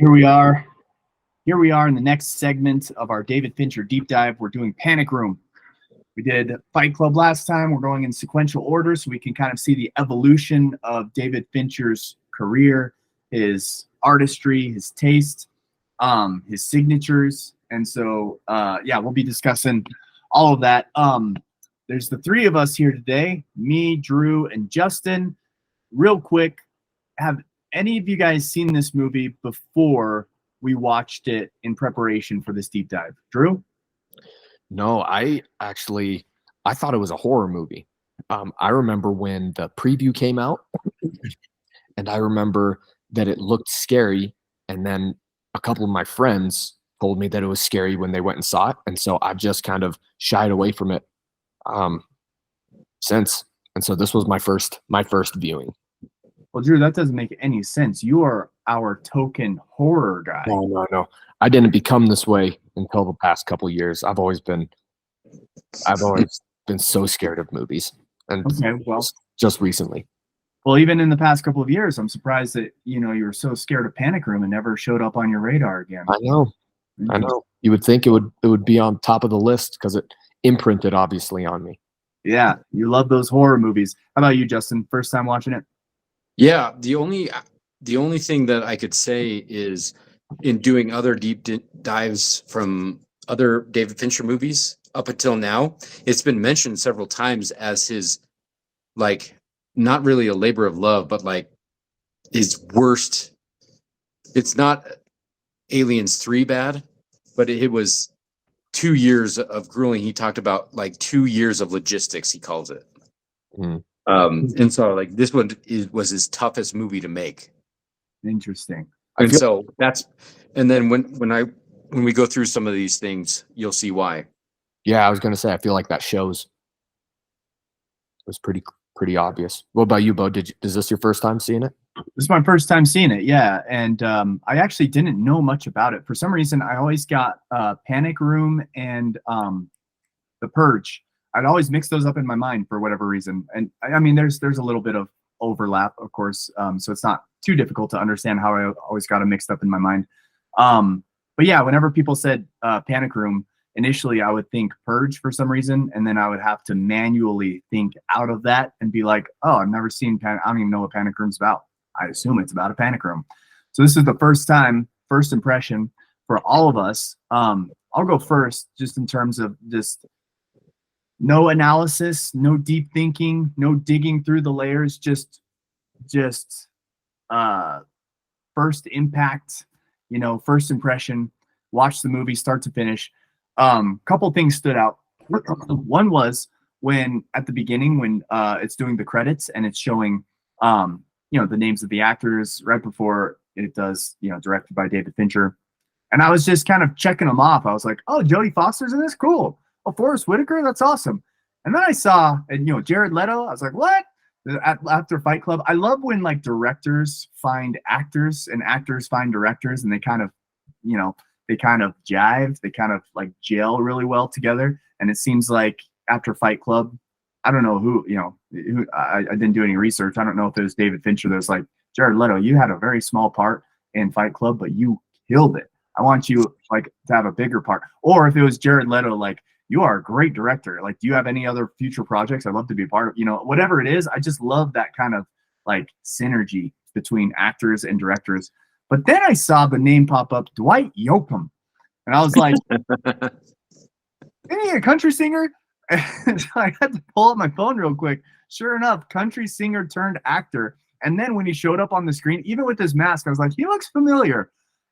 Here we are. Here we are in the next segment of our David Fincher deep dive. We're doing Panic Room. We did Fight Club last time. We're going in sequential order so we can kind of see the evolution of David Fincher's career, his artistry, his taste, his signatures. And so, we'll be discussing all of that. There's the three of us here today, me, Drew, and Justin. Real quick, have any of you guys seen this movie before we watched it in preparation for this deep dive? Drew? No, I thought it was a horror movie. I remember when the preview came out, and I remember that it looked scary, and then a couple of my friends told me that it was scary when they went and saw it, and so I've just kind of shied away from it since. And so this was my first viewing. Well, Drew, that doesn't make any sense. You are our token horror guy. No. I didn't become this way until the past couple of years. I've always been so scared of movies, and just recently. Well, even in the past couple of years, I'm surprised that you were so scared of Panic Room and never showed up on your radar again. I know. You would think it would be on top of the list because it imprinted obviously on me. Yeah, you love those horror movies. How about you, Justin? First time watching it? Yeah, the only thing that I could say is in doing other deep dives from other David Fincher movies up until now, it's been mentioned several times as his, like, not really a labor of love, but like his worst. It's not Aliens 3 bad, but it was 2 years of grueling. He talked about like 2 years of logistics, he calls it. Mm. And so like this one was his toughest movie to make. Interesting. And so then when we go through some of these things, you'll see why. Yeah, I was gonna say I feel like that shows. It was pretty obvious. What about you, Bo? Is this your first time seeing it? This is my first time seeing it, yeah. And I actually didn't know much about it. For some reason, I always got Panic Room and The Purge. I'd always mix those up in my mind for whatever reason. And I mean, there's a little bit of overlap, of course, so it's not too difficult to understand how I always got them mixed up in my mind. But yeah, whenever people said Panic Room, initially I would think Purge for some reason, and then I would have to manually think out of that and be like, oh, I've never seen I don't even know what Panic Room's about. I assume it's about a panic room. So this is the first impression for all of us. I'll go first, just in terms of just no analysis, no deep thinking, no digging through the layers, just first impact, first impression, watch the movie start to finish. Couple things stood out. One was when at the beginning, when it's doing the credits and it's showing the names of the actors right before it does, directed by David Fincher. And I was just kind of checking them off. I was like, oh, Jodie Foster's in this? Cool. Oh, Forrest Whitaker? That's awesome. And then I saw, Jared Leto. I was like, what? After Fight Club. I love when like directors find actors and actors find directors, and they kind of jive. They kind of like gel really well together. And it seems like after Fight Club, I don't know who I didn't do any research. I don't know if it was David Fincher that was like, Jared Leto, you had a very small part in Fight Club, but you killed it. I want you like to have a bigger part. Or if it was Jared Leto, like, you are a great director. Like, do you have any other future projects I'd love to be a part of? Whatever it is, I just love that kind of like synergy between actors and directors. But then I saw the name pop up, Dwight Yoakam. And I was like, isn't he a country singer? And so I had to pull up my phone real quick. Sure enough, country singer turned actor. And then when he showed up on the screen, even with his mask, I was like, he looks familiar.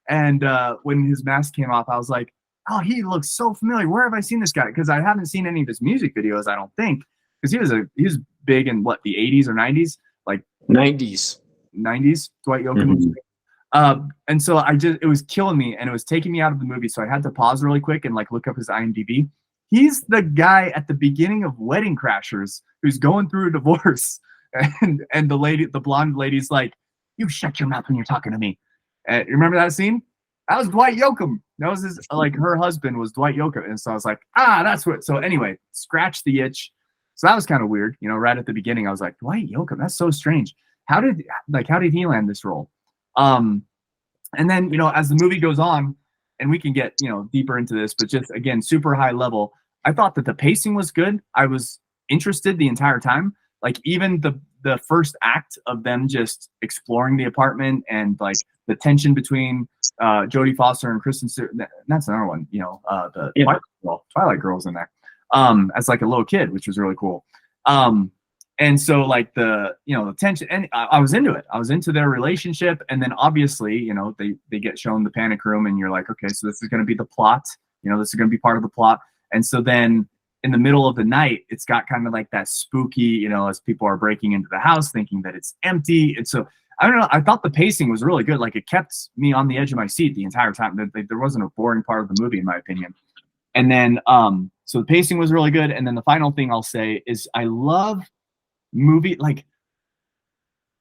And when his mask came off, I was like, oh, he looks so familiar. Where have I seen this guy? Because I haven't seen any of his music videos, I don't think. Because he was big in what, the 80s or 90s? Like 90s. Dwight Yoakam was big. And so it was killing me, and it was taking me out of the movie. So I had to pause really quick and like look up his IMDb. He's the guy at the beginning of Wedding Crashers who's going through a divorce, and the blonde lady's like, "You shut your mouth when you're talking to me." And you remember that scene? That was Dwight Yoakam. That was her husband was Dwight Yoakam, and so I was like, that's what. So anyway, scratch the itch. So that was kind of weird, right at the beginning. I was like, Dwight Yoakam, that's so strange. How did he land this role? And then, as the movie goes on, and we can get, deeper into this, but just again, super high level, I thought that the pacing was good. I was interested the entire time. Like even the first act of them just exploring the apartment and like the tension between Jodie Foster and Kristen Stewart. That's another one, the Twilight Girl's in there as like a little kid, which was really cool. And so like the tension, and I was into it. I was into their relationship. And then obviously, they get shown the panic room and you're like, okay, so this is going to be the plot, this is going to be part of the plot. And so then in the middle of the night, it's got kind of like that spooky, as people are breaking into the house thinking that it's empty. And so I don't know. I thought the pacing was really good. Like it kept me on the edge of my seat the entire time. There wasn't a boring part of the movie, in my opinion. And then, so the pacing was really good. And then the final thing I'll say is I love movie, like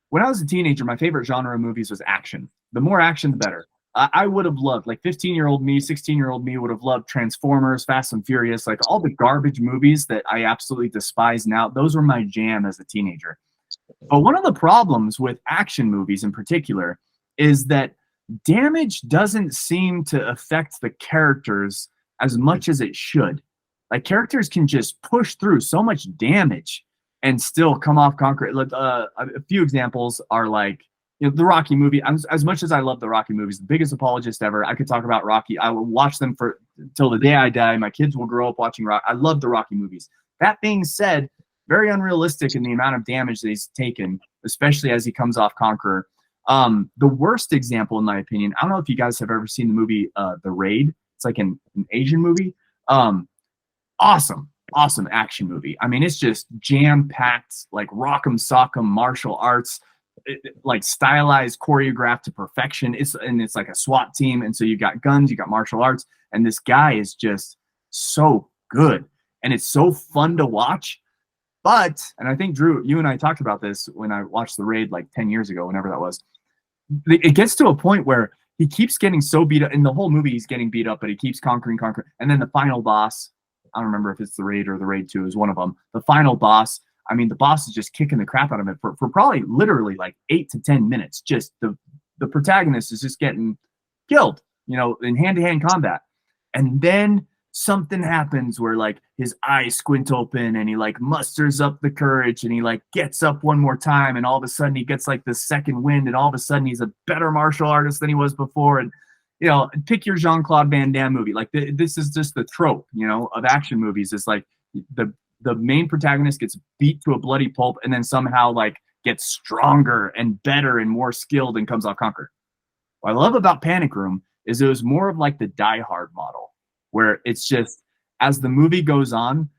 when I was a teenager, my favorite genre of movies was action. The more action, the better. I would have loved, like 15-year-old me, 16-year-old me would have loved Transformers, Fast and Furious, like all the garbage movies that I absolutely despise now. Those were my jam as a teenager. But one of the problems with action movies in particular is that damage doesn't seem to affect the characters as much as it should. Like characters can just push through so much damage and still come off concrete. A few examples are like, the Rocky movie. As much as I love the Rocky movies, the biggest apologist ever. I could talk about Rocky. I will watch them for till the day I die. My kids will grow up watching Rocky. I love the Rocky movies. That being said, very unrealistic in the amount of damage that he's taken, especially as he comes off Conqueror. The worst example, in my opinion, I don't know if you guys have ever seen the movie The Raid. It's like an Asian movie. Awesome action movie. I mean, it's just jam-packed, like rock'em sock'em martial arts, like stylized, choreographed to perfection. It's like a SWAT team, and so you got guns, you got martial arts, and this guy is just so good, and it's so fun to watch. But, and I think Drew, you and I talked about this when I watched The Raid like 10 years ago, whenever that was. It gets to a point where he keeps getting so beat up. In the whole movie, he's getting beat up, but he keeps conquering. And then the final boss, I don't remember if it's The Raid or The Raid 2 is one of them. The final boss, I mean, the boss is just kicking the crap out of it for probably literally like 8 to 10 minutes. Just the protagonist is just getting killed, in hand-to-hand combat. And then something happens where like his eyes squint open and he like musters up the courage and he like gets up one more time, and all of a sudden he gets like the second wind, and all of a sudden he's a better martial artist than he was before. And pick your Jean-Claude Van Damme movie. Like this is just the trope, of action movies. It's like the main protagonist gets beat to a bloody pulp and then somehow like gets stronger and better and more skilled and comes off conquered. What I love about Panic Room is it was more of like the Die Hard model, where it's just as the movie goes on,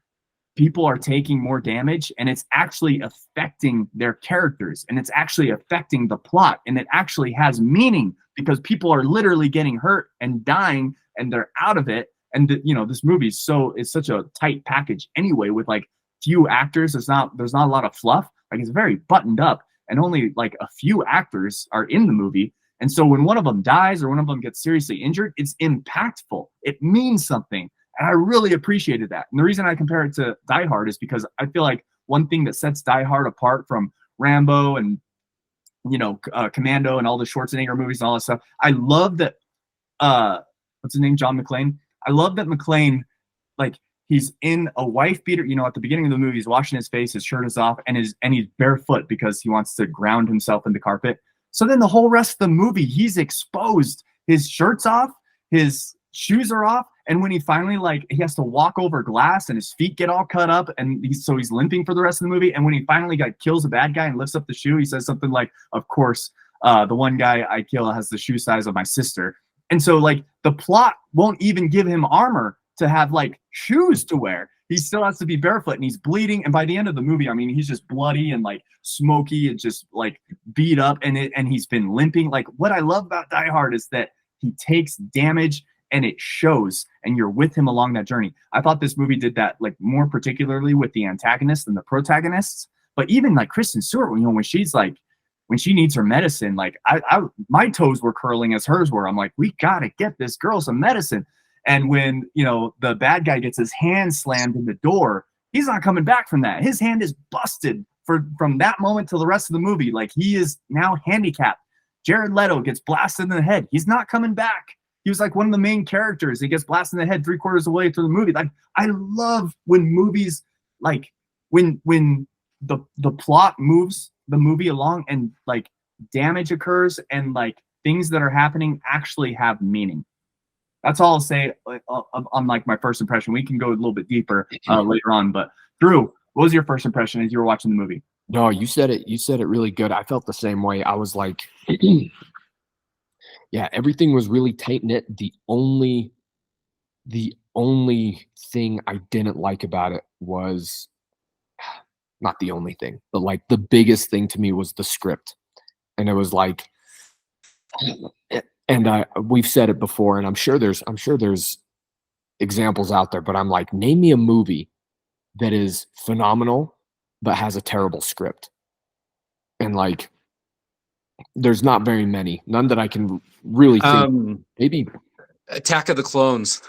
people are taking more damage and it's actually affecting their characters and it's actually affecting the plot, and it actually has meaning because people are literally getting hurt and dying and they're out of it. And this movie is such a tight package anyway, with like few actors. There's not a lot of fluff. Like it's very buttoned up, and only like a few actors are in the movie. And so when one of them dies or one of them gets seriously injured, it's impactful. It means something. And I really appreciated that. And the reason I compare it to Die Hard is because I feel like one thing that sets Die Hard apart from Rambo and, Commando and all the Schwarzenegger movies and all that stuff. I love that, what's his name? John McClane. I love that McClane, like he's in a wife beater, at the beginning of the movie, he's washing his face, his shirt is off, and he's barefoot because he wants to ground himself in the carpet. So then the whole rest of the movie, he's exposed. His shirt's off, his shoes are off, and when he finally he has to walk over glass and his feet get all cut up, and he's limping for the rest of the movie. And when he finally kills a bad guy and lifts up the shoe, he says something like, "Of course, the one guy I kill has the shoe size of my sister." And so the plot won't even give him armor to have shoes to wear. He still has to be barefoot and he's bleeding. And by the end of the movie, I mean, he's just bloody and smoky and just beat up, and he's been limping. What I love about Die Hard is that he takes damage and it shows, and you're with him along that journey. I thought this movie did that more particularly with the antagonists than the protagonists. But even Kristen Stewart, when she's when she needs her medicine, my toes were curling as hers were. I'm like, we got to get this girl some medicine. And when, the bad guy gets his hand slammed in the door, he's not coming back from that. His hand is busted from that moment to the rest of the movie. He is now handicapped. Jared Leto gets blasted in the head. He's not coming back. He was like one of the main characters. He gets blasted in the head 3/4 of the way through the movie. Like, I love when movies, like when the plot moves the movie along and like damage occurs and like things that are happening actually have meaning. That's all I'll say on like my first impression. We can go a little bit deeper later on, but Drew, what was your first impression as you were watching the movie? No, you said it. You said it really good. I felt the same way. I was like, yeah, everything was really tight knit. The only thing I didn't like about it was not the only thing, but like the biggest thing to me was the script. And it was like, and we've said it before, and I'm sure there's examples out there, but I'm like, name me a movie that is phenomenal but has a terrible script. And like, there's not very many, none that I can really think. Maybe Attack of the Clones.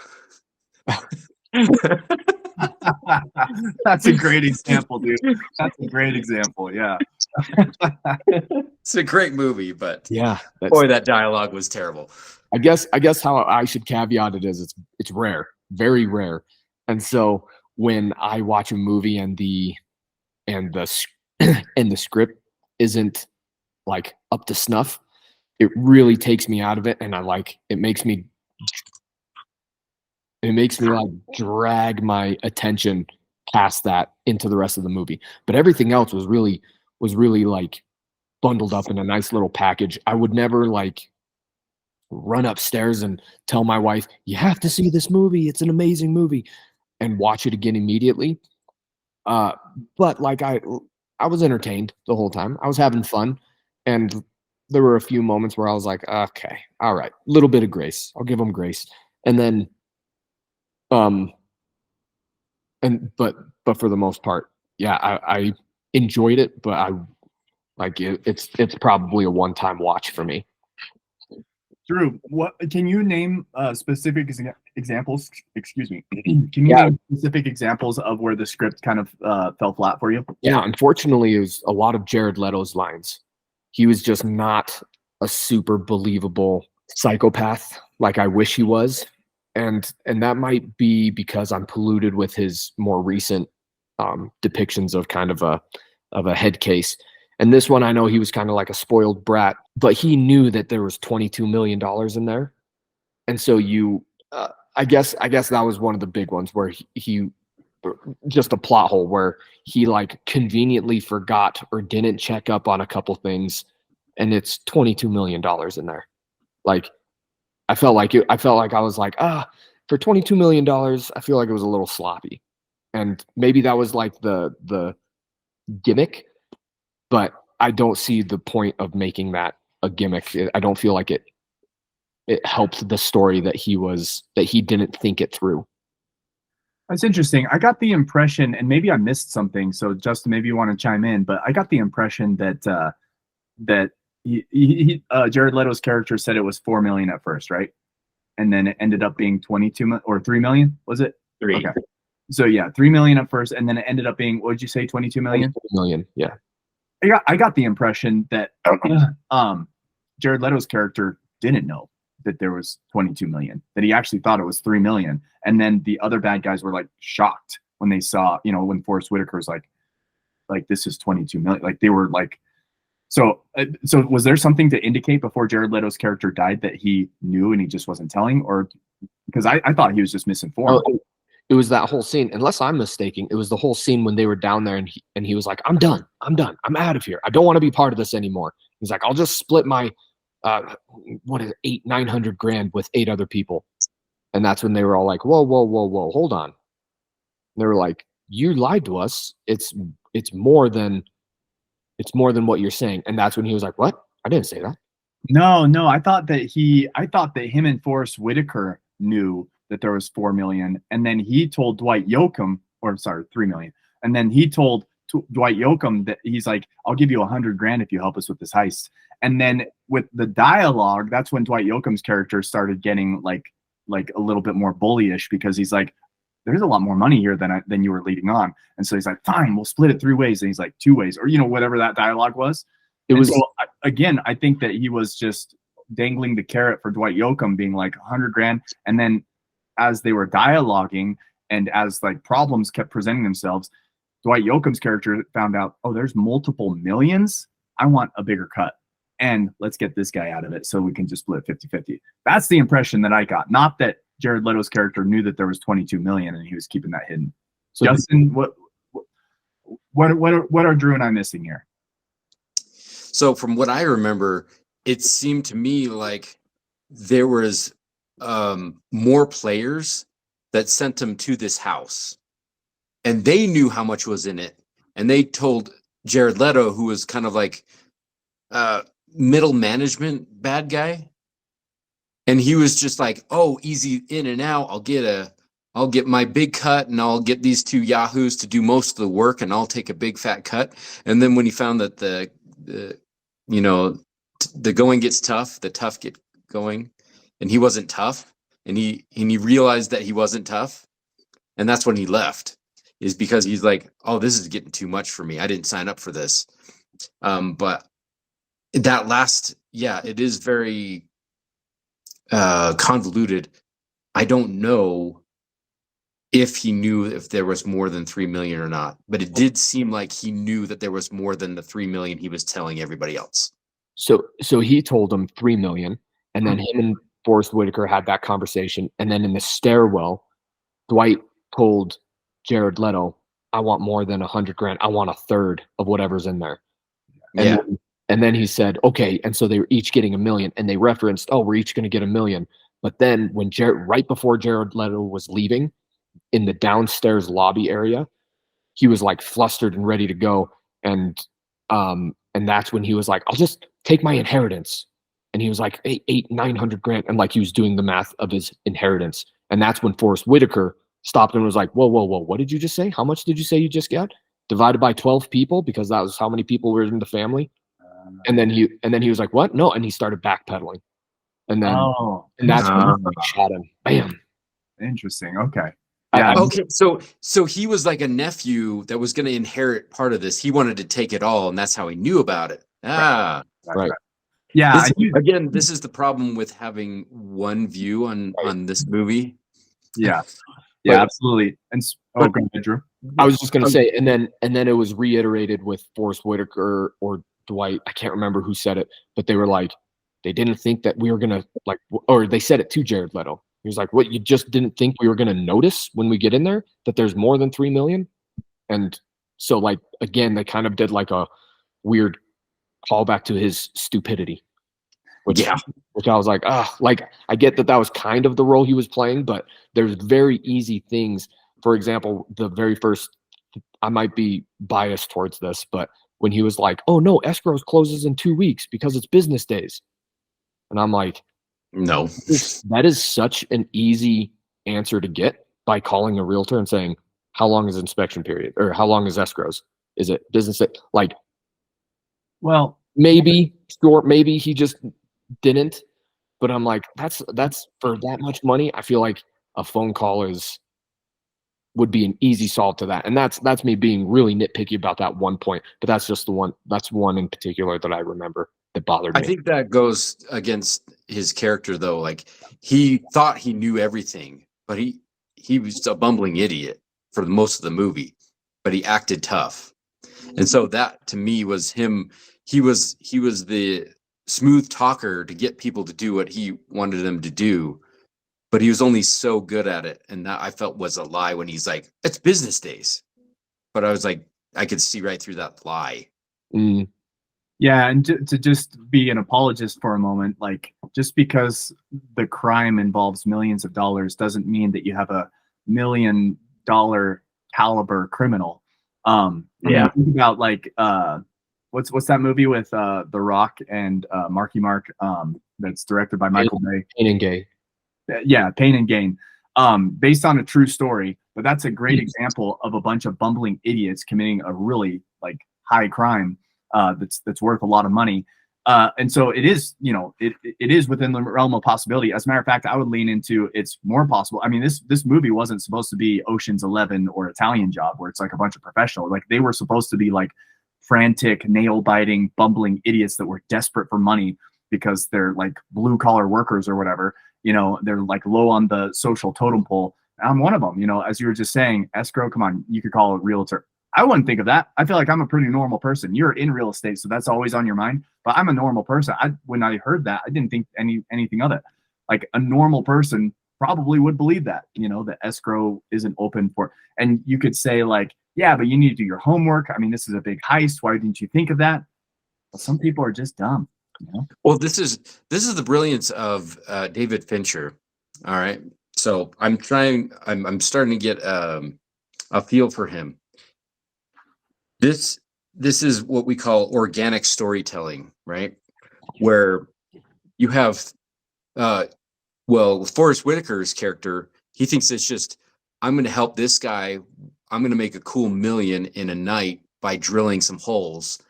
That's a great example, dude. That's a great example. Yeah. It's a great movie, but yeah, boy, that dialogue was terrible. I guess how I should caveat it is it's rare, very rare. And so when I watch a movie and the script isn't like up to snuff, it really takes me out of it, and it makes me like drag my attention past that into the rest of the movie. But everything else was really like bundled up in a nice little package. I would never like run upstairs and tell my wife, you have to see this movie, it's an amazing movie, and watch it again immediately. But like I was entertained the whole time. I was having fun, and there were a few moments where I was like, okay, all right, a little bit of grace. I'll give them grace. And then but for the most part, yeah, I enjoyed it, but I like it's probably a one-time watch for me. Drew, what can you name specific examples? Excuse me. Can you name specific examples of where the script kind of fell flat for you? Yeah, unfortunately, it was a lot of Jared Leto's lines. He was just not a super believable psychopath like I wish he was. And that might be because I'm polluted with his more recent depictions of kind of a head case. And this one, I know he was kind of like a spoiled brat, but he knew that there was $22 million in there. And so I guess that was one of the big ones where he just a plot hole where he like conveniently forgot or didn't check up on a couple things, and it's $22 million in there. Like, I felt like I was like, for $22 million, I feel like it was a little sloppy. And maybe that was like the gimmick, but I don't see the point of making that a gimmick. I don't feel like it helped the story that he didn't think it through. That's interesting. I got the impression, and maybe I missed something, so Justin, maybe you want to chime in, but I got the impression that Jared Leto's character said it was $4 million at first, right? And then it ended up being 22 or 3 million, was it? 3. Okay. So yeah, 3 million at first, and then it ended up being, what did you say, 22 million? 22 million, yeah. I got the impression that Jared Leto's character didn't know that there was 22 million, that he actually thought it was 3 million. And then the other bad guys were like shocked when they saw, when Forrest Whitaker's like this is 22 million. Like they were like, so was there something to indicate before Jared Leto's character died that he knew and he just wasn't telling? Or because I thought he was just misinformed. Oh, it was that whole scene, unless I'm mistaken. It was the whole scene when they were down there and he was like, I'm done. I'm out of here. I don't want to be part of this anymore. He's like, I'll just split my, what is it, 900 grand with 8 other people. And that's when they were all like, whoa, hold on. And they were like, you lied to us. It's more than what you're saying. And that's when he was like, what? I didn't say that. No, I thought that him and Forrest Whitaker knew that there was 4 million. And then he told Dwight Yoakam, 3 million. And then he told Dwight Yoakam that he's like, I'll give you 100 grand if you help us with this heist. And then with the dialogue, that's when Dwight Yoakam's character started getting like a little bit more bullyish, because he's like, there's a lot more money here than you were leading on. And so he's like, fine, we'll split it 3 ways. And he's like, 2 ways, or whatever that dialogue was. It was again, I think that he was just dangling the carrot for Dwight Yoakam, being like 100 grand. And then as they were dialoguing and as like problems kept presenting themselves, Dwight Yoakam's character found out, oh, there's multiple millions. I want a bigger cut. And let's get this guy out of it so we can just split 50-50. That's the impression that I got. Not that Jared Leto's character knew that there was 22 million and he was keeping that hidden. So Justin, what are Drew and I missing here? So from what I remember, it seemed to me like there was more players that sent him to this house, and they knew how much was in it, and they told Jared Leto, who was kind of like middle management bad guy, and he was just like, oh, easy in and out, I'll get my big cut, and I'll get these two yahoos to do most of the work, and I'll take a big fat cut. And then when he found that the going gets tough, the tough get going, and he wasn't tough, and he realized that he wasn't tough, and that's when he left, is because he's like, oh, this is getting too much for me. I didn't sign up for this. But that last, it is very convoluted. I don't know if he knew if there was more than 3 million or not, but it did seem like he knew that there was more than the 3 million he was telling everybody else. So he told him 3 million, and then him and Forrest Whitaker had that conversation, and then in the stairwell, Dwight told Jared Leto, I want more than 100 grand. I want a third of whatever's in there. And then he said, okay. And so they were each getting $1 million, and they referenced, oh, we're each going to get $1 million. But then when right before Jared Leto was leaving, in the downstairs lobby area, he was like flustered and ready to go. And that's when he was like, I'll just take my inheritance. And he was like, 900 grand. And like, he was doing the math of his inheritance. And that's when Forrest Whitaker stopped and was like, whoa, what did you just say? How much did you say you just got? Divided by 12 people, because that was how many people were in the family. And then he was like, what? No. And he started backpedaling. And then, and that's when he shot him. Bam. Interesting. Okay. Yeah. Okay. So he was like a nephew that was going to inherit part of this. He wanted to take it all, and that's how he knew about it. Right. Yeah. This is the problem with having one view on this movie. Yeah. Yeah. Absolutely. And go ahead, Drew. I was just going to say, and then it was reiterated with Forrest Whitaker or Dwight. I can't remember who said it, but they were like, they didn't think that we were going to like, or they said it to Jared Leto. He was like, what, you just didn't think we were going to notice when we get in there that there's more than 3 million? And so, like, again, they kind of did like a weird callback to his stupidity. Which I was like, like, I get that was kind of the role he was playing, but there's very easy things. For example, the very first, I might be biased towards this, but when he was like, oh no, escrow closes in 2 weeks because it's business days. And I'm like, no, that is such an easy answer to get by calling a realtor and saying, how long is inspection period, or how long is escrows? Is it business day? Like, well, maybe he just didn't, but I'm like, that's for that much money. I feel like a phone call would be an easy solve to that. And that's me being really nitpicky about that one point, but that's just that's one in particular that I remember that bothered me. I think that goes against his character though. Like, he thought he knew everything, but he was a bumbling idiot for most of the movie, but he acted tough. And so that to me was him. He was the smooth talker to get people to do what he wanted them to do, but he was only so good at it. And that I felt was a lie when he's like, it's business days. But I was like, I could see right through that lie. Mm. Yeah, and to just be an apologist for a moment, like, just because the crime involves millions of dollars doesn't mean that you have a $1 million caliber criminal. Think about like what's that movie with The Rock and Marky Mark that's directed by Michael Bay? Pain and Gain. Yeah, Pain and Gain. Based on a true story, but that's a great example of a bunch of bumbling idiots committing a really like high crime that's worth a lot of money. And so it is, it is within the realm of possibility. As a matter of fact, I would lean into it's more possible. I mean, this movie wasn't supposed to be Ocean's 11 or Italian Job, where it's like a bunch of professionals. Like, they were supposed to be like frantic, nail-biting, bumbling idiots that were desperate for money because they're like blue-collar workers or whatever. You know, they're like low on the social totem pole. I'm one of them. You know, as you were just saying, escrow, come on, you could call a realtor. I wouldn't think of that. I feel like I'm a pretty normal person. You're in real estate, so that's always on your mind. But I'm a normal person. When I heard that, I didn't think anything of it. Like a normal person probably would believe that, you know, the escrow isn't open for. And you could say like, yeah, but you need to do your homework. I mean, this is a big heist. Why didn't you think of that? Well, some people are just dumb. You know? Well, this is the brilliance of David Fincher. All right, so I'm starting to get a feel for him. This is what we call organic storytelling, right? Where you have Forrest Whitaker's character, he thinks it's just, I'm going to help this guy. I'm going to make a cool million in a night by drilling some holes.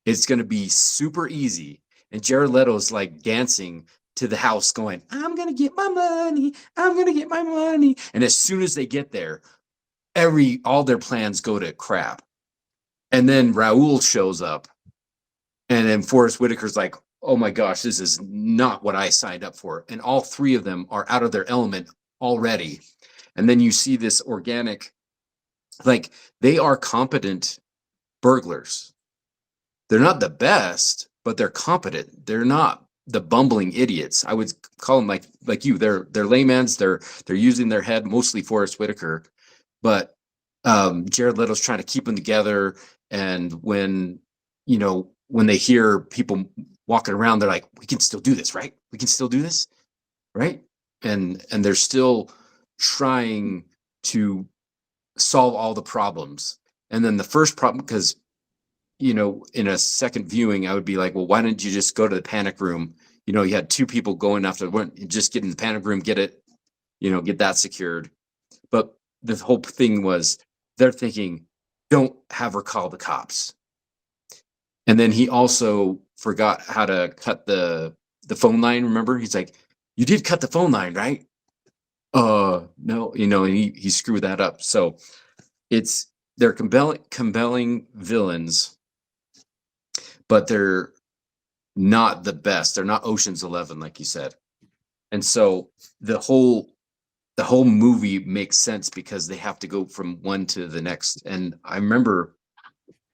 It's going to be super easy. And Jared Leto's like dancing to the house going, I'm going to get my money. I'm going to get my money. And as soon as they get there, all their plans go to crap. And then Raul shows up. And then Forrest Whitaker's like, oh my gosh, this is not what I signed up for. And all three of them are out of their element already. And then you see this organic, like they are competent burglars. They're not the best, but they're competent. They're not the bumbling idiots. I would call them like you. They're laymans. They're using their head, mostly Forrest Whitaker. But Jared Leto's trying to keep them together. And when they hear people walking around, they're like, we can still do this, right? We can still do this, right? And they're still trying to solve all the problems. And then the first problem, because, you know, in a second viewing, I would be like, well, why didn't you just go to the panic room? You know, you had two people going after one, just get in the panic room, get that secured. But the whole thing was they're thinking, don't have her call the cops. And then he also forgot how to cut the phone line. Remember, he's like, you did cut the phone line, right? No, you know, and he screwed that up. So they're compelling villains, but they're not the best. They're not Ocean's 11, like you said. And so the whole movie makes sense because they have to go from one to the next. And I remember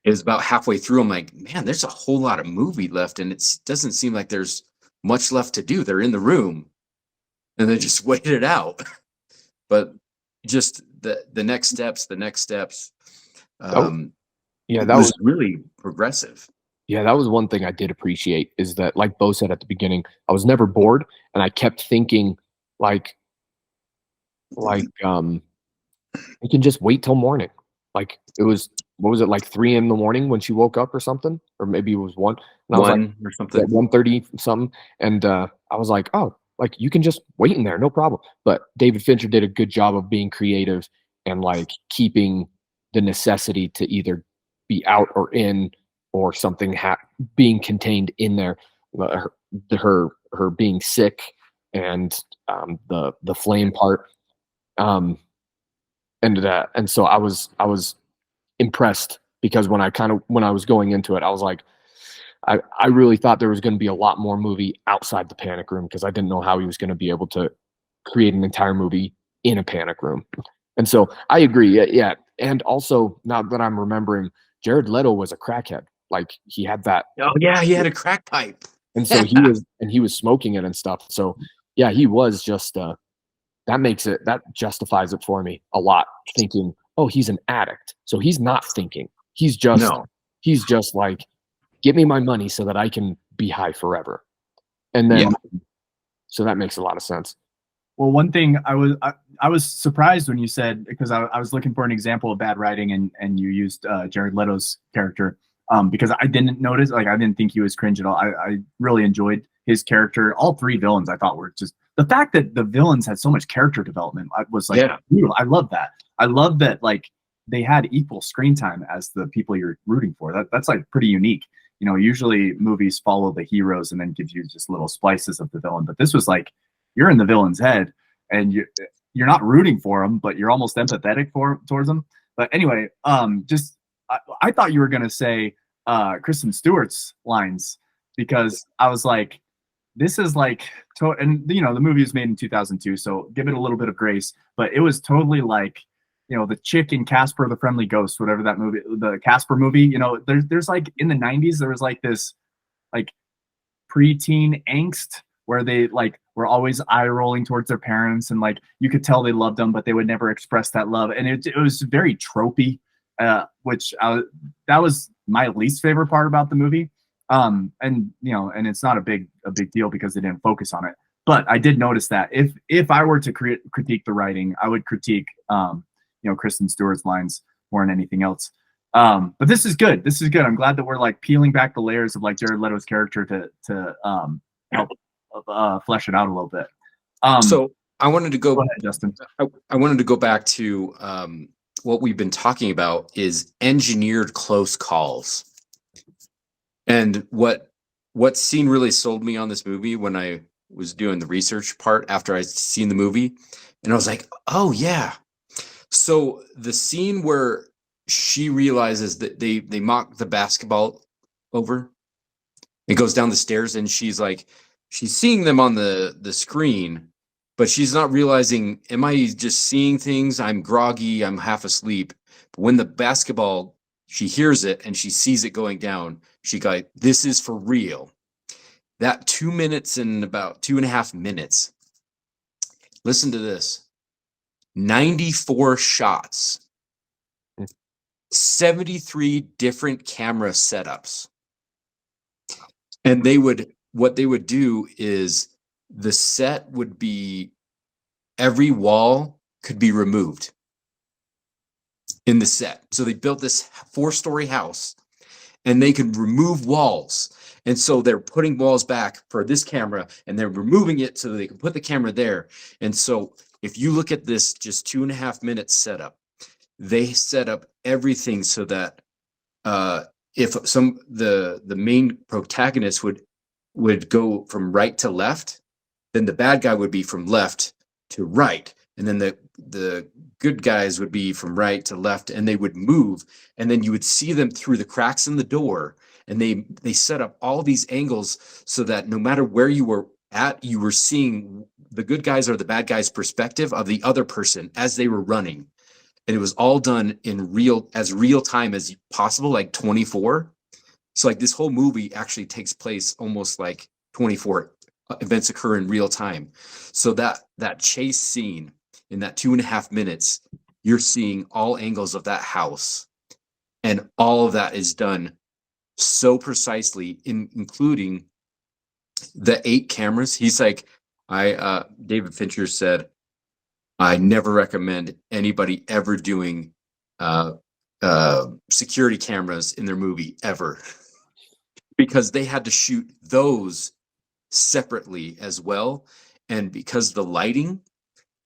it was about halfway through, I'm like, man, there's a whole lot of movie left, and it doesn't seem like there's much left to do. They're in the room, and they just wait it out. But just the next steps. That was really progressive. Yeah, that was one thing I did appreciate, is that, like Bo said at the beginning, I was never bored, and I kept thinking, like we can just wait till morning. Like it was, what was it, like 3 in the morning when she woke up or something, or maybe it was 1. And I was like, or something, 1:30 something, and I was like, oh, like you can just wait in there, no problem. But David Fincher did a good job of being creative and like keeping the necessity to either be out or in, or something being contained in there. Her being sick, and the flame part, and so I was impressed, because when I was going into it, I was like, I really thought there was going to be a lot more movie outside the panic room, because I didn't know how he was going to be able to create an entire movie in a panic room. And so I agree. Yeah. And also, now that I'm remembering, Jared Leto was a crackhead. Like he had that. Oh yeah, he had a crack pipe. And so he was smoking it and stuff. So yeah, he was just that justifies it for me a lot, thinking, oh, he's an addict. So he's not thinking. He's just like, give me my money so that I can be high forever. And then so that makes a lot of sense. Well, one thing I was surprised when you said, because I was looking for an example of bad writing, and you used Jared Leto's character, because I didn't notice, like I didn't think he was cringe at all. I really enjoyed his character. All 3 villains I thought were just, the fact that the villains had so much character development was like, brutal. I love that. I love that, like they had equal screen time as the people you're rooting for. That's like pretty unique. You know, usually movies follow the heroes and then gives you just little splices of the villain, but this was like, you're in the villain's head and you're not rooting for him, but you're almost empathetic towards him. But anyway, I thought you were gonna say Kristen Stewart's lines, because I was like, this is like, and you know, the movie was made in 2002, so give it a little bit of grace, but it was totally like, you know, the chick in Casper the Friendly Ghost, whatever that movie, the Casper movie, you know, there's like in the 90s, there was like this like preteen angst where they like were always eye rolling towards their parents, and like you could tell they loved them, but they would never express that love, and it was very tropey, which that was my least favorite part about the movie. And you know, and it's not a big deal because they didn't focus on it. But I did notice that if I were to critique the writing, I would critique you know, Kristen Stewart's lines more than anything else. But this is good. This is good. I'm glad that we're like peeling back the layers of like Jared Leto's character to help flesh it out a little bit. So I wanted to go ahead, Justin. I wanted to go back to what we've been talking about is engineered close calls. And what scene really sold me on this movie when I was doing the research part after I'd seen the movie, and I was like, oh yeah. So the scene where she realizes that they mock the basketball over, it goes down the stairs, and she's like, she's seeing them on the screen, but she's not realizing, am I just seeing things? I'm groggy, I'm half asleep. But when the basketball, she hears it and she sees it going down, she goes, this is for real. That 2 minutes and about 2.5 minutes. Listen to this. 94 shots. 73 different camera setups. And what they would do is the set would be, every wall could be removed in the set. So they built this 4-story house and they could remove walls. And so they're putting walls back for this camera and they're removing it so that they can put the camera there. And so if you look at this just 2.5 minutes setup, they set up everything so that if the main protagonist would go from right to left, then the bad guy would be from left to right, and then the good guys would be from right to left, and they would move, and then you would see them through the cracks in the door, and they set up all these angles so that no matter where you were at, you were seeing the good guys or the bad guys' perspective of the other person as they were running. And it was all done in real time as possible, like 24. So like this whole movie actually takes place almost like 24 events occur in real time. So that chase scene in that 2.5 minutes, you're seeing all angles of that house, and all of that is done so precisely, including the 8 cameras. He's like, David Fincher said, I never recommend anybody ever doing security cameras in their movie ever, because they had to shoot those separately as well. And because the lighting,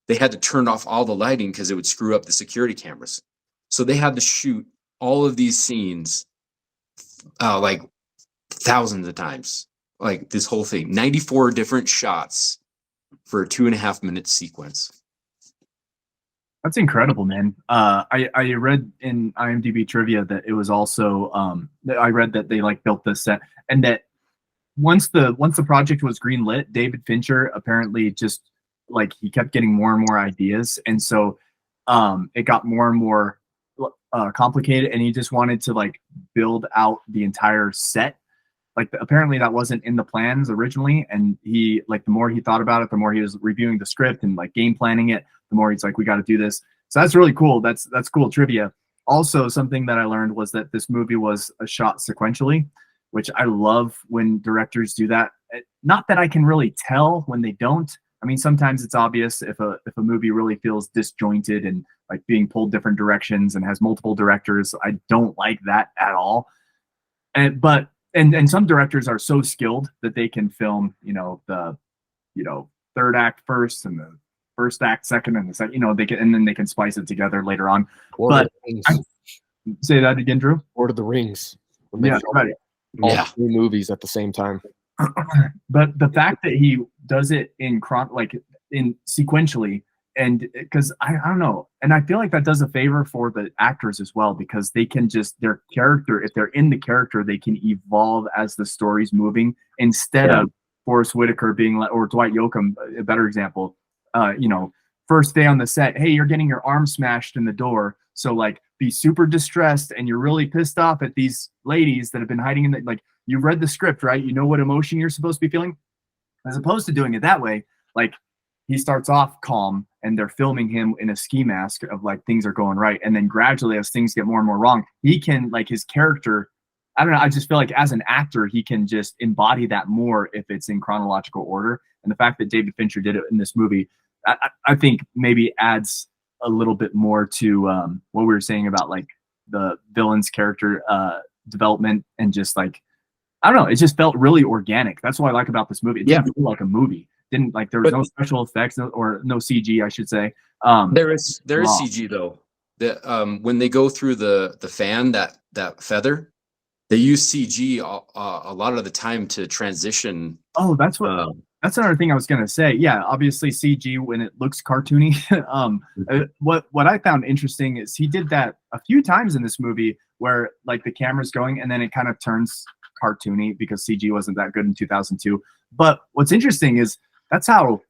they had to turn off all the lighting because it would screw up the security cameras. So they had to shoot all of these scenes like thousands of times, like this whole thing, 94 different shots for a 2.5 minute sequence. That's incredible, man. I read in IMDb trivia that it was also I read that they like built this set, and that once the project was greenlit, David Fincher apparently just like he kept getting more and more ideas, and so it got more and more complicated, and he just wanted to like build out the entire set. Like apparently that wasn't in the plans originally, and he like the more he thought about it, the more he was reviewing the script and like game planning it, the more he's like, we got to do this. So that's really cool. That's cool trivia. Also, something that I learned was that this movie was shot sequentially, which I love when directors do that. Not that I can really tell when they don't. I mean, sometimes it's obvious if a movie really feels disjointed and like being pulled different directions and has multiple directors. I don't like that at all. And some directors are so skilled that they can film, the third act first and the first act second and the second, they can, and then they can splice it together later on. Say that again, Drew. Lord of the Rings. Yeah, right. All 3 movies at the same time. But the fact that he does it in sequentially and because I don't know, and I feel like that does a favor for the actors as well, because they can just their character, if they're in the character, they can evolve as the story's moving, instead Yeah. of Forrest Whitaker being like, or Dwight Yoakam, a better example, you know, first day on the set, hey, you're getting your arm smashed in the door, so like be super distressed and you're really pissed off at these ladies that have been hiding in the, like, you read the script, right? You know what emotion you're supposed to be feeling, as opposed to doing it that way. Like, he starts off calm and they're filming him in a ski mask of like things are going right, and then gradually as things get more and more wrong, he can, like, his character, I don't know, I just feel like as an actor he can just embody that more if it's in chronological order. And the fact that David Fincher did it in this movie, I think maybe adds a little bit more to what we were saying about like the villain's character development, and just like, I don't know, it just felt really organic. That's what I like about this movie. It didn't feel like a movie. Didn't, like, there was no special effects, or no CG, I should say. There is CG though. When they go through the fan, that feather, they use CG a lot of the time to transition. Oh, that's another thing I was gonna say. Yeah, obviously CG when it looks cartoony. What I found interesting is he did that a few times in this movie, where like the camera's going and then it kind of turns cartoony because CG wasn't that good in 2002. But what's interesting is that's how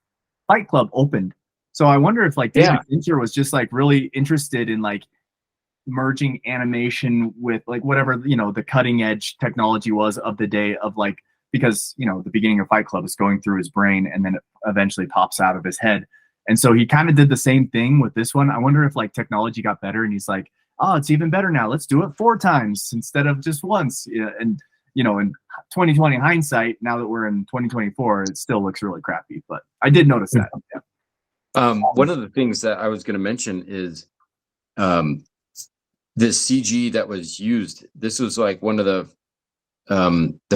Fight Club opened. So I wonder if like David Fincher was just like really interested in like merging animation with like whatever, you know, the cutting edge technology was of the day, of like, because, you know, the beginning of Fight Club is going through his brain and then it eventually pops out of his head. And so he kind of did the same thing with this one. I wonder if like technology got better and he's like, oh, it's even better now. Let's do it 4 times instead of just once. Yeah, and you know, in 2020 hindsight, now that we're in 2024, it still looks really crappy. But I did notice that. Yeah. One of the things that I was going to mention is this CG that was used. This was like one of the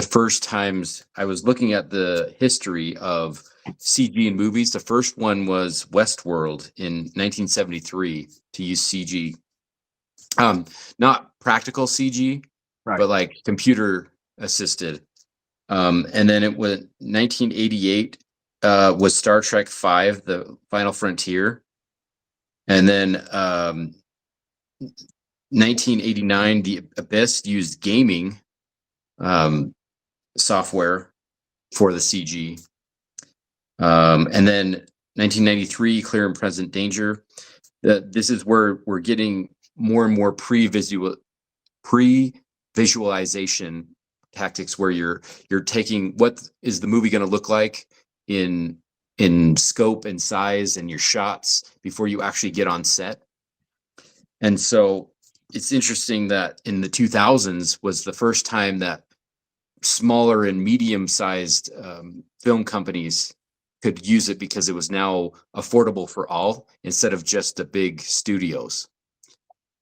first times I was looking at the history of CG in movies. The first one was Westworld in 1973 to use CG. Not practical CG, Right. but like computer assisted. And then it was 1988 was Star Trek V, The Final Frontier. And then 1989, The Abyss used gaming software for the CG. And then 1993, Clear and Present Danger. This is where we're getting more and more pre-visualization tactics, where you're taking what is the movie going to look like in scope and size and your shots before you actually get on set. And so it's interesting that in the 2000s was the first time that smaller and medium-sized film companies could use it, because it was now affordable for all instead of just the big studios.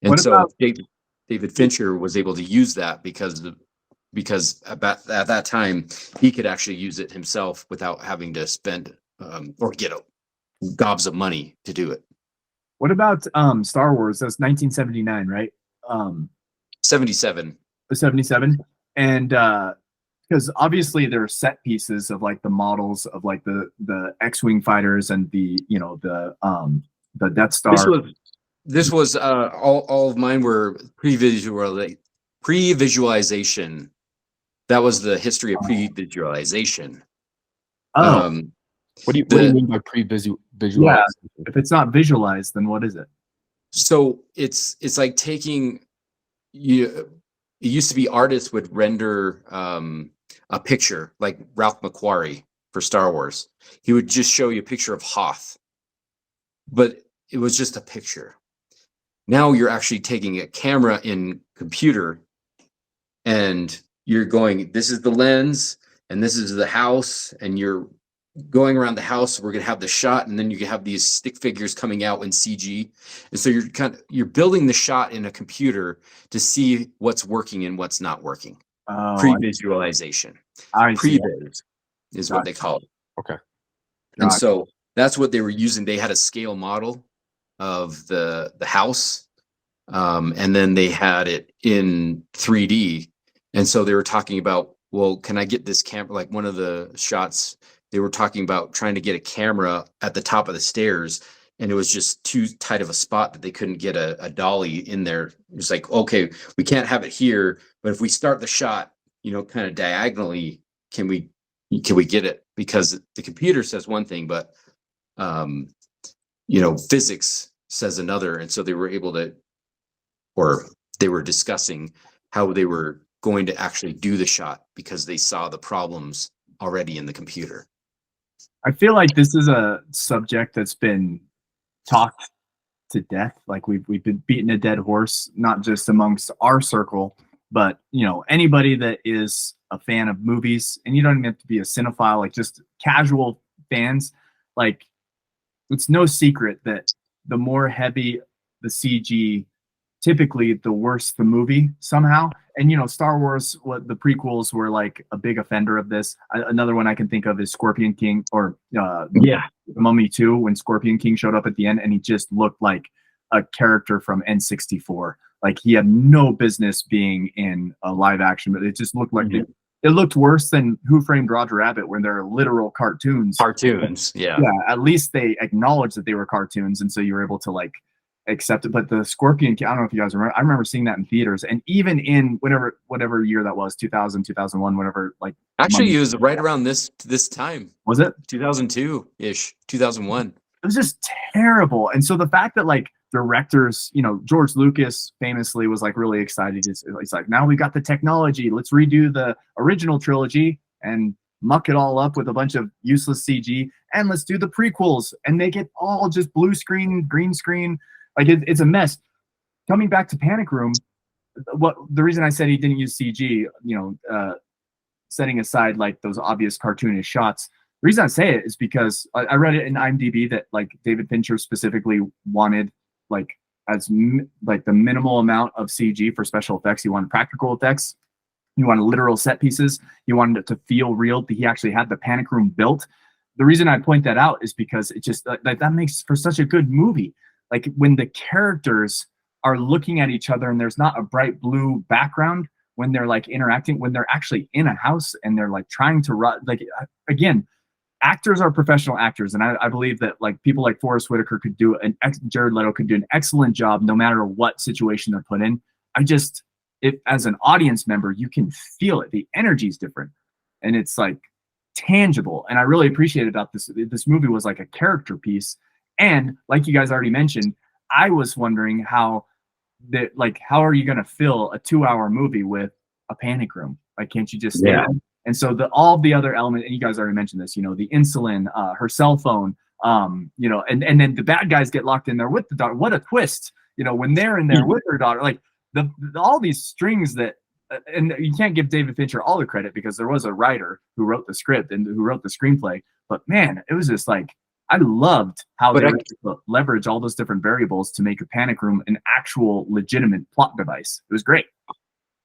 And What so about- David Fincher was able to use that because at that time he could actually use it himself without having to spend or get gobs of money to do it. What about Star Wars? That's 1979, right? 77. 77. And because obviously there are set pieces of like the models of like the X-wing fighters and the, you know, the Death Star. This was all of mine were pre-visualization. That was the history of pre-visualization. Oh, what do you mean by pre-visualization? yeah. If it's not visualized, then what is it? So it's like taking it used to be artists would render a picture, like Ralph McQuarrie for Star Wars. He would just show you a picture of Hoth, but it was just a picture. Now you're actually taking a camera in computer and you're going, this is the lens and this is the house, and you're going around the house. We're going to have the shot, and then you can have these stick figures coming out in CG. And so you're building the shot in a computer to see what's working and what's not working. Oh, Pre-visualization. Pre-vis is what they call it. Okay. And so that's what they were using. They had a scale model of the house, and then they had it in 3D. And so they were talking about, well, can I get this camera? Like one of the shots, they were talking about trying to get a camera at the top of the stairs and it was just too tight of a spot that they couldn't get a dolly in there. It was like, okay, we can't have it here, but if we start the shot, kind of diagonally, can we get it? Because the computer says one thing, but physics says another. And so they were able to, or they were discussing how they were going to actually do the shot because they saw the problems already in the computer. I feel like this is a subject that's been talked to death. Like we've been beating a dead horse, not just amongst our circle, but anybody that is a fan of movies, and you don't even have to be a cinephile, like just casual fans. Like it's no secret that the more heavy the CG, typically the worse the movie somehow. And Star Wars, what the prequels were like a big offender of this. Another one I can think of is Scorpion King, or The Mummy 2, when Scorpion King showed up at the end and he just looked like a character from N64. Like he had no business being in a live action, but it just looked like it looked worse than Who Framed Roger Rabbit, when they're literal cartoons. Yeah. At least they acknowledged that they were cartoons, and so you were able to like accept it. But the Scorpion King, I don't know if you guys remember, I remember seeing that in theaters, and even in whatever year that was, 2000, 2001, whatever. Like actually, it was right around this time. Was it 2002-ish, 2001? It was just terrible. And so the fact that like directors, George Lucas famously was like really excited. He's like, now we got the technology, let's redo the original trilogy and muck it all up with a bunch of useless CG, and let's do the prequels and make it all just blue screen, green screen. Like it's a mess. Coming back to Panic Room, the reason I said he didn't use CG, setting aside like those obvious cartoonish shots, the reason I say it is because I read it in IMDb that like David Fincher specifically wanted like the minimal amount of CG for special effects. He wanted practical effects. He wanted literal set pieces. He wanted it to feel real. He actually had the Panic Room built. The reason I point that out is because it just that makes for such a good movie. Like when the characters are looking at each other and there's not a bright blue background, when they're like interacting, when they're actually in a house and they're like trying to run, like again, actors are professional actors, and I believe that like people like Forrest Whitaker could do Jared Leto could do an excellent job no matter what situation they're put in. As an audience member, you can feel it. The energy is different, and it's like tangible. And I really appreciated about this. This movie was like a character piece, and like you guys already mentioned, I was wondering how are you going to fill a 2-hour movie with a panic room? Like, can't you just stay home? And so all the other elements, and you guys already mentioned this, the insulin, her cell phone, and then the bad guys get locked in there with the daughter. What a twist, when they're in there with her daughter, like all these strings that, and you can't give David Fincher all the credit because there was a writer who wrote the script and who wrote the screenplay. But man, it was just like, I loved how they leverage all those different variables to make a panic room an actual legitimate plot device. It was great.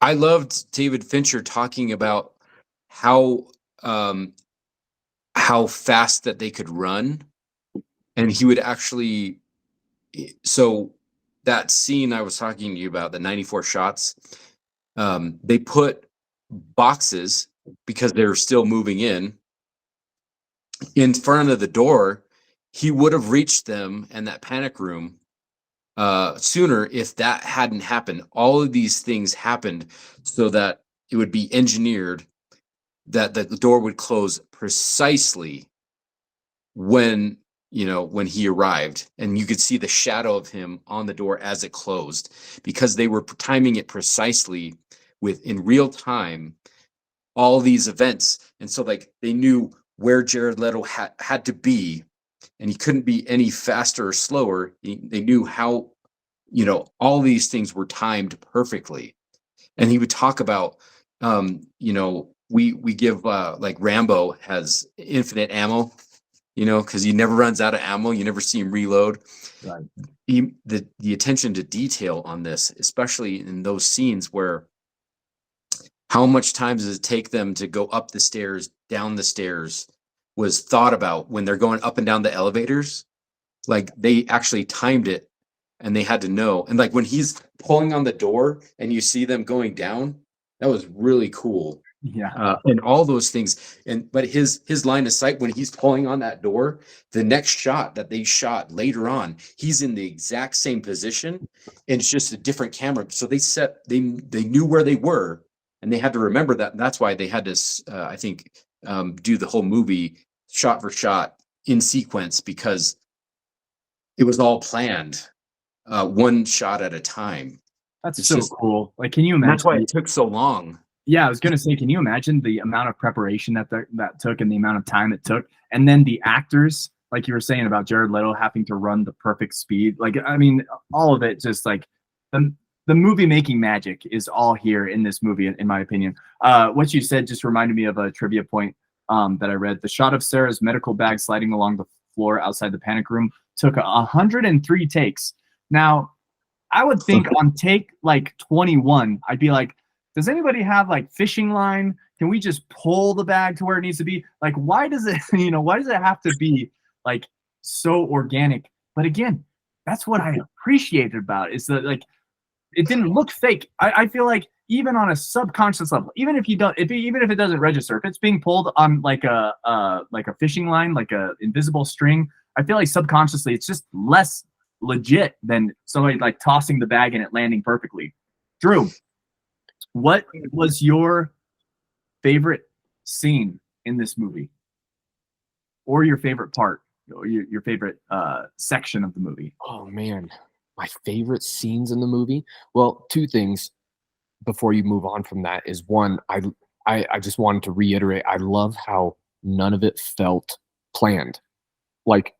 I loved David Fincher talking about how fast that they could run, and he would actually, so that scene I was talking to you about, the 94 shots, they put boxes because they're still moving in front of the door. He would have reached them and that panic room sooner if that hadn't happened. All of these things happened so that it would be engineered that the door would close precisely when he arrived, and you could see the shadow of him on the door as it closed, because they were timing it precisely in real time, all these events. And so like they knew where Jared Leto had to be, and he couldn't be any faster or slower. They knew how, all these things were timed perfectly. And he would talk about, we give like Rambo has infinite ammo, because he never runs out of ammo. You never see him reload. Right. The attention to detail on this, especially in those scenes where how much time does it take them to go up the stairs, down the stairs, was thought about when they're going up and down the elevators. Like they actually timed it, and they had to know. And like when he's pulling on the door and you see them going down, that was really cool. Yeah. and all those things. But his line of sight when he's pulling on that door, the next shot that they shot later on, he's in the exact same position, and it's just a different camera. So they knew where they were, and they had to remember that. And that's why they had to, I think, do the whole movie shot for shot in sequence, because it was all planned, one shot at a time. That's It's so just, cool. Like, can you and that's why imagine? it took so long. Yeah, I was gonna say, can you imagine the amount of preparation that took and the amount of time it took, and then the actors, like you were saying about Jared Leto having to run the perfect speed. Like, I mean, all of it, just like the the movie making magic is all here in this movie, in my opinion. What you said just reminded me of a trivia point that I read. The shot of Sarah's medical bag sliding along the floor outside the panic room took 103 takes. Now, I would think on take like 21, I'd be like, does anybody have like fishing line? Can we just pull the bag to where it needs to be? Like, why does it, why does it have to be like so organic? But again, that's what I appreciated about it, is that like it didn't look fake. I feel like even on a subconscious level, even if you don't, even if it doesn't register, if it's being pulled on like a fishing line, like a invisible string, I feel like subconsciously it's just less legit than somebody like tossing the bag and it landing perfectly. Drew, what was your favorite scene in this movie, or your favorite part, or your favorite section of the movie? Oh man, my favorite scenes in the movie. Well, two things before you move on from that is one, I just wanted to reiterate, I love how none of it felt planned. Like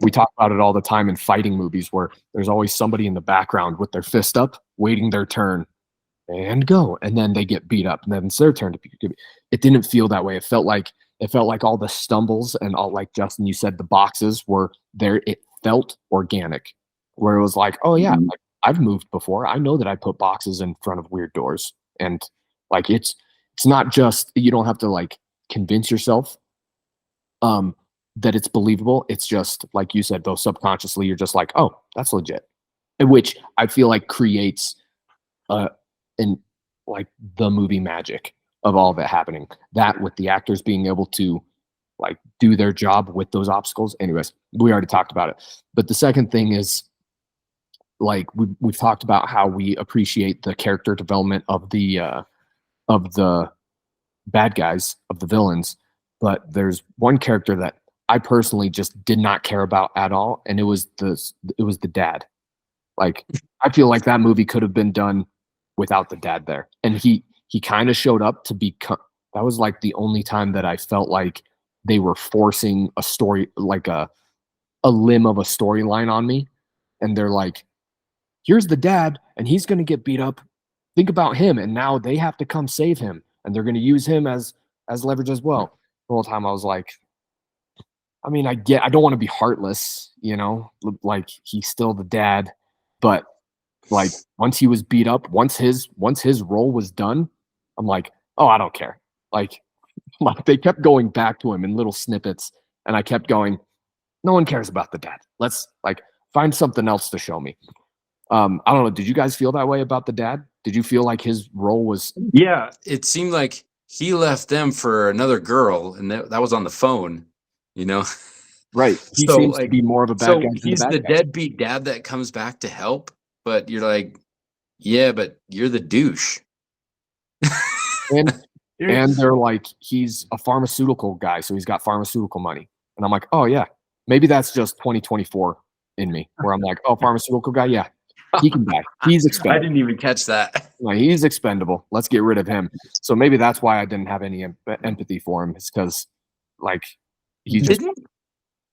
we talk about it all the time in fighting movies where there's always somebody in the background with their fist up, waiting their turn and go, and then they get beat up, and then it's their turn to be. It didn't feel that way. It felt like all the stumbles and all, like Justin, you said, the boxes were there. It felt organic, where it was like, oh yeah, like I've moved before. I know that I put boxes in front of weird doors, and like it's not just, you don't have to like convince yourself that it's believable. It's just like you said, though, subconsciously you're just like, oh, that's legit, which I feel like creates and like the movie magic of all of it happening. That with the actors being able to like do their job with those obstacles. Anyways, we already talked about it. But the second thing is, like we've talked about how we appreciate the character development of the bad guys, of the villains. But there's one character that I personally just did not care about at all, and it was the dad. Like, I feel like that movie could have been done without the dad there, and he kind of showed up to be. That was like the only time that I felt like they were forcing a story, like a limb of a storyline on me, and they're like, "Here's the dad, and he's going to get beat up. Think about him, and now they have to come save him, and they're going to use him as leverage as well." The whole time I was like, I mean, I don't want to be heartless, like he's still the dad, but like once he was beat up, once his role was done, I'm like, oh, I don't care. Like they kept going back to him in little snippets, and I kept going, no one cares about the dad. Let's like find something else to show me. I don't know. Did you guys feel that way about the dad? Did you feel like his role was? Yeah, it seemed like he left them for another girl, and that was on the phone, Right. He So seems to like, be more of a bad so guy than he's the the bad guy. deadbeat dad that comes back to help, but you're like, yeah, but you're the douche. And they're like, he's a pharmaceutical guy, so he's got pharmaceutical money. And I'm like, oh yeah, maybe that's just 2024 in me, where I'm like, oh, pharmaceutical guy, yeah, he can die. He's I expendable. didn't even catch that. Like, he's expendable. Let's get rid of him. So maybe that's why I didn't have any empathy for him. It's because like he's just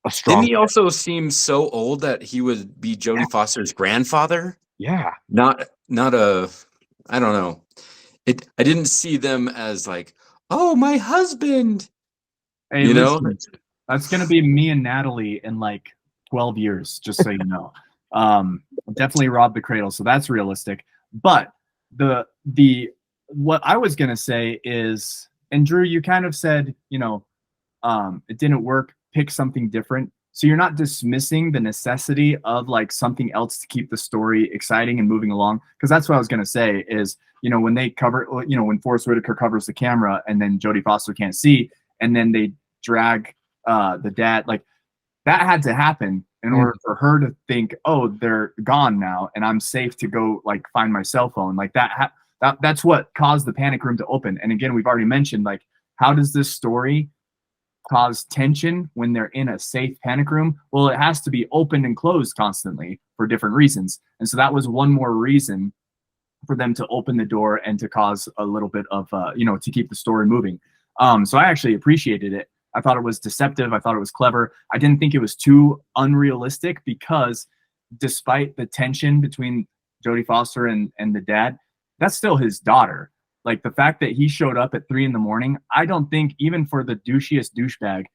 a strong. Didn't he also seem so old that he would be Jodie Foster's grandfather? Yeah. Not a, I don't know. I didn't see them as like, oh, my husband. Hey, listen, that's gonna be me and Natalie in like 12 years, just so you know. Definitely robbed the cradle, so that's realistic. But the what I was gonna say is, and Drew, you kind of said, it didn't work, pick something different. So you're not dismissing the necessity of like something else to keep the story exciting and moving along. Because that's what I was gonna say is, when they cover, when Forrest Whitaker covers the camera and then Jodie Foster can't see, and then they drag the dad, like that had to happen in order for her to think, oh, they're gone now, and I'm safe to go like find my cell phone. Like that's what caused the panic room to open. And again, we've already mentioned, like, how does this story cause tension when they're in a safe panic room? Well, it has to be opened and closed constantly for different reasons. And so that was one more reason for them to open the door and to cause a little bit of, to keep the story moving. So I actually appreciated it. I thought it was deceptive. I thought it was clever. I didn't think it was too unrealistic because despite the tension between Jodie Foster and the dad, that's still his daughter. Like the fact that he showed up at 3 a.m, I don't think even for the douchiest douchebag,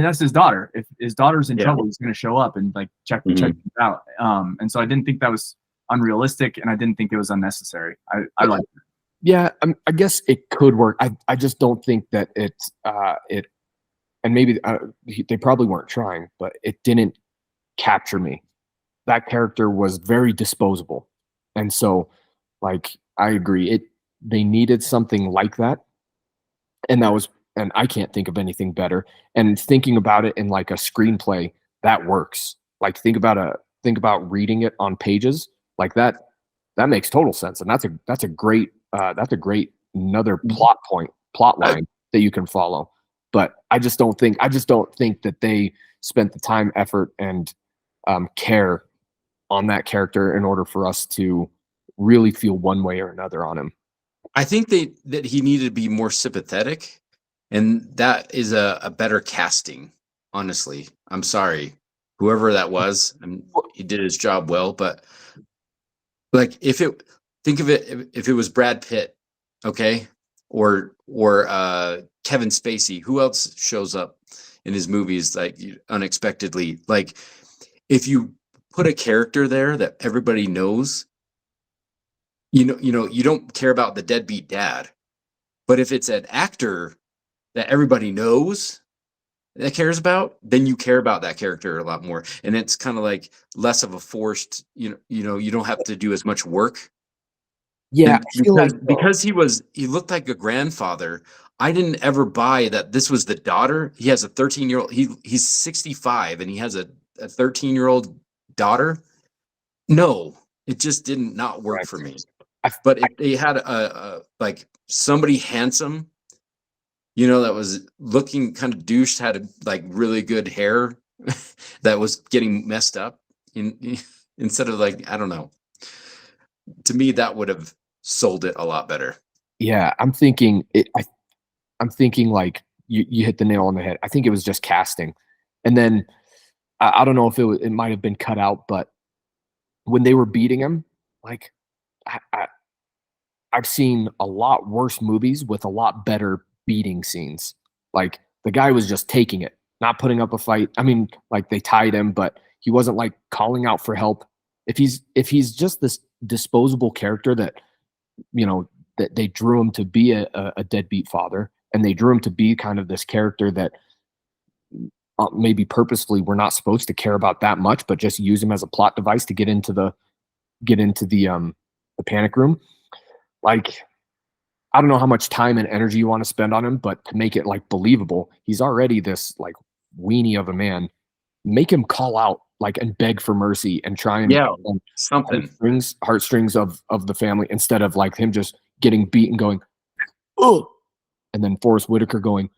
that's his daughter. If his daughter's in trouble, he's going to show up and like check things out. And so I didn't think that was unrealistic, and I didn't think it was unnecessary. I liked it. Yeah, I guess it could work. I just don't think that it, and maybe they probably weren't trying, but it didn't capture me. That character was very disposable, and so, like, I agree. They needed something like that, and I can't think of anything better. And thinking about it in like a screenplay, that works. Like think about reading it on pages like that. That makes total sense, and that's a great another plot line that you can follow. But I just don't think that they spent the time, effort, and care on that character in order for us to really feel one way or another on him. I think that he needed to be more sympathetic, and that is a better casting. Honestly, I'm sorry, whoever that was, he did his job well. But like, think of it if it was Brad Pitt, okay, or Kevin Spacey. Who else shows up in his movies like unexpectedly? Like, if you put a character there that everybody knows, you don't care about the deadbeat dad. But if it's an actor that everybody knows that cares about, then you care about that character a lot more. And it's kind of like less of a forced, you don't have to do as much work. Yeah, because he looked like a grandfather. I didn't ever buy that this was the daughter. He has a 13-year-old. He's 65 and he has a 13-year-old daughter. No, it just did not work for me. But if they had a like somebody handsome, that was looking kind of douche, had like really good hair that was getting messed up instead of like, I don't know. To me, that would have sold it a lot better. Yeah, I'm thinking like you hit the nail on the head. I think it was just casting, and then I don't know if it might have been cut out, but when they were beating him, like I've seen a lot worse movies with a lot better beating scenes. Like the guy was just taking it, not putting up a fight. I mean, like they tied him, but he wasn't like calling out for help. If he's just this disposable character that that they drew him to be a deadbeat father, and they drew him to be kind of this character that maybe purposefully we're not supposed to care about that much, but just use him as a plot device to get into the panic room. Like, I don't know how much time and energy you want to spend on him, but to make it like believable, he's already this like weenie of a man. Make him call out like and beg for mercy and try and something heartstrings of the family, instead of like him just getting beat and going, oh, and then Forrest Whitaker going, do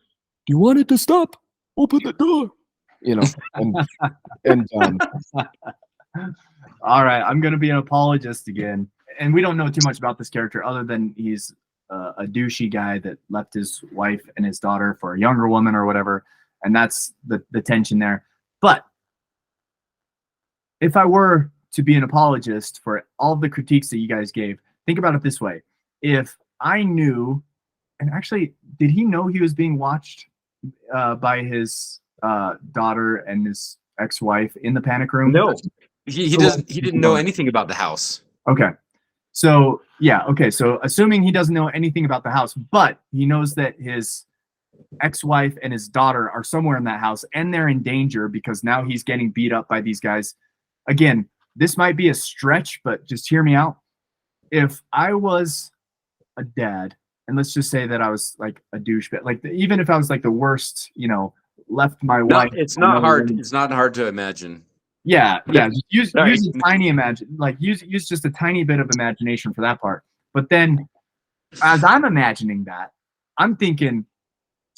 you want it to stop? Open the door, and all right, I'm gonna be an apologist again. And we don't know too much about this character other than he's a douchey guy that left his wife and his daughter for a younger woman or whatever, and that's the tension there. But if I were to be an apologist for all of the critiques that you guys gave, think about it this way. If I knew, and actually, did he know he was being watched by his daughter and his ex-wife in the panic room? No, he didn't know anything about the house. Okay. So, yeah. Okay. So assuming he doesn't know anything about the house, but he knows that his ex-wife and his daughter are somewhere in that house and they're in danger because now he's getting beat up by these guys. Again, this might be a stretch, but just hear me out. If I was a dad, and let's just say that I was like a douchebag, like even if I was like the worst, left my No, wife. it's not hard. It's not hard to imagine. Yeah. Just use Sorry. use a tiny use just a tiny bit of imagination for that part. But then, as I'm imagining that, I'm thinking,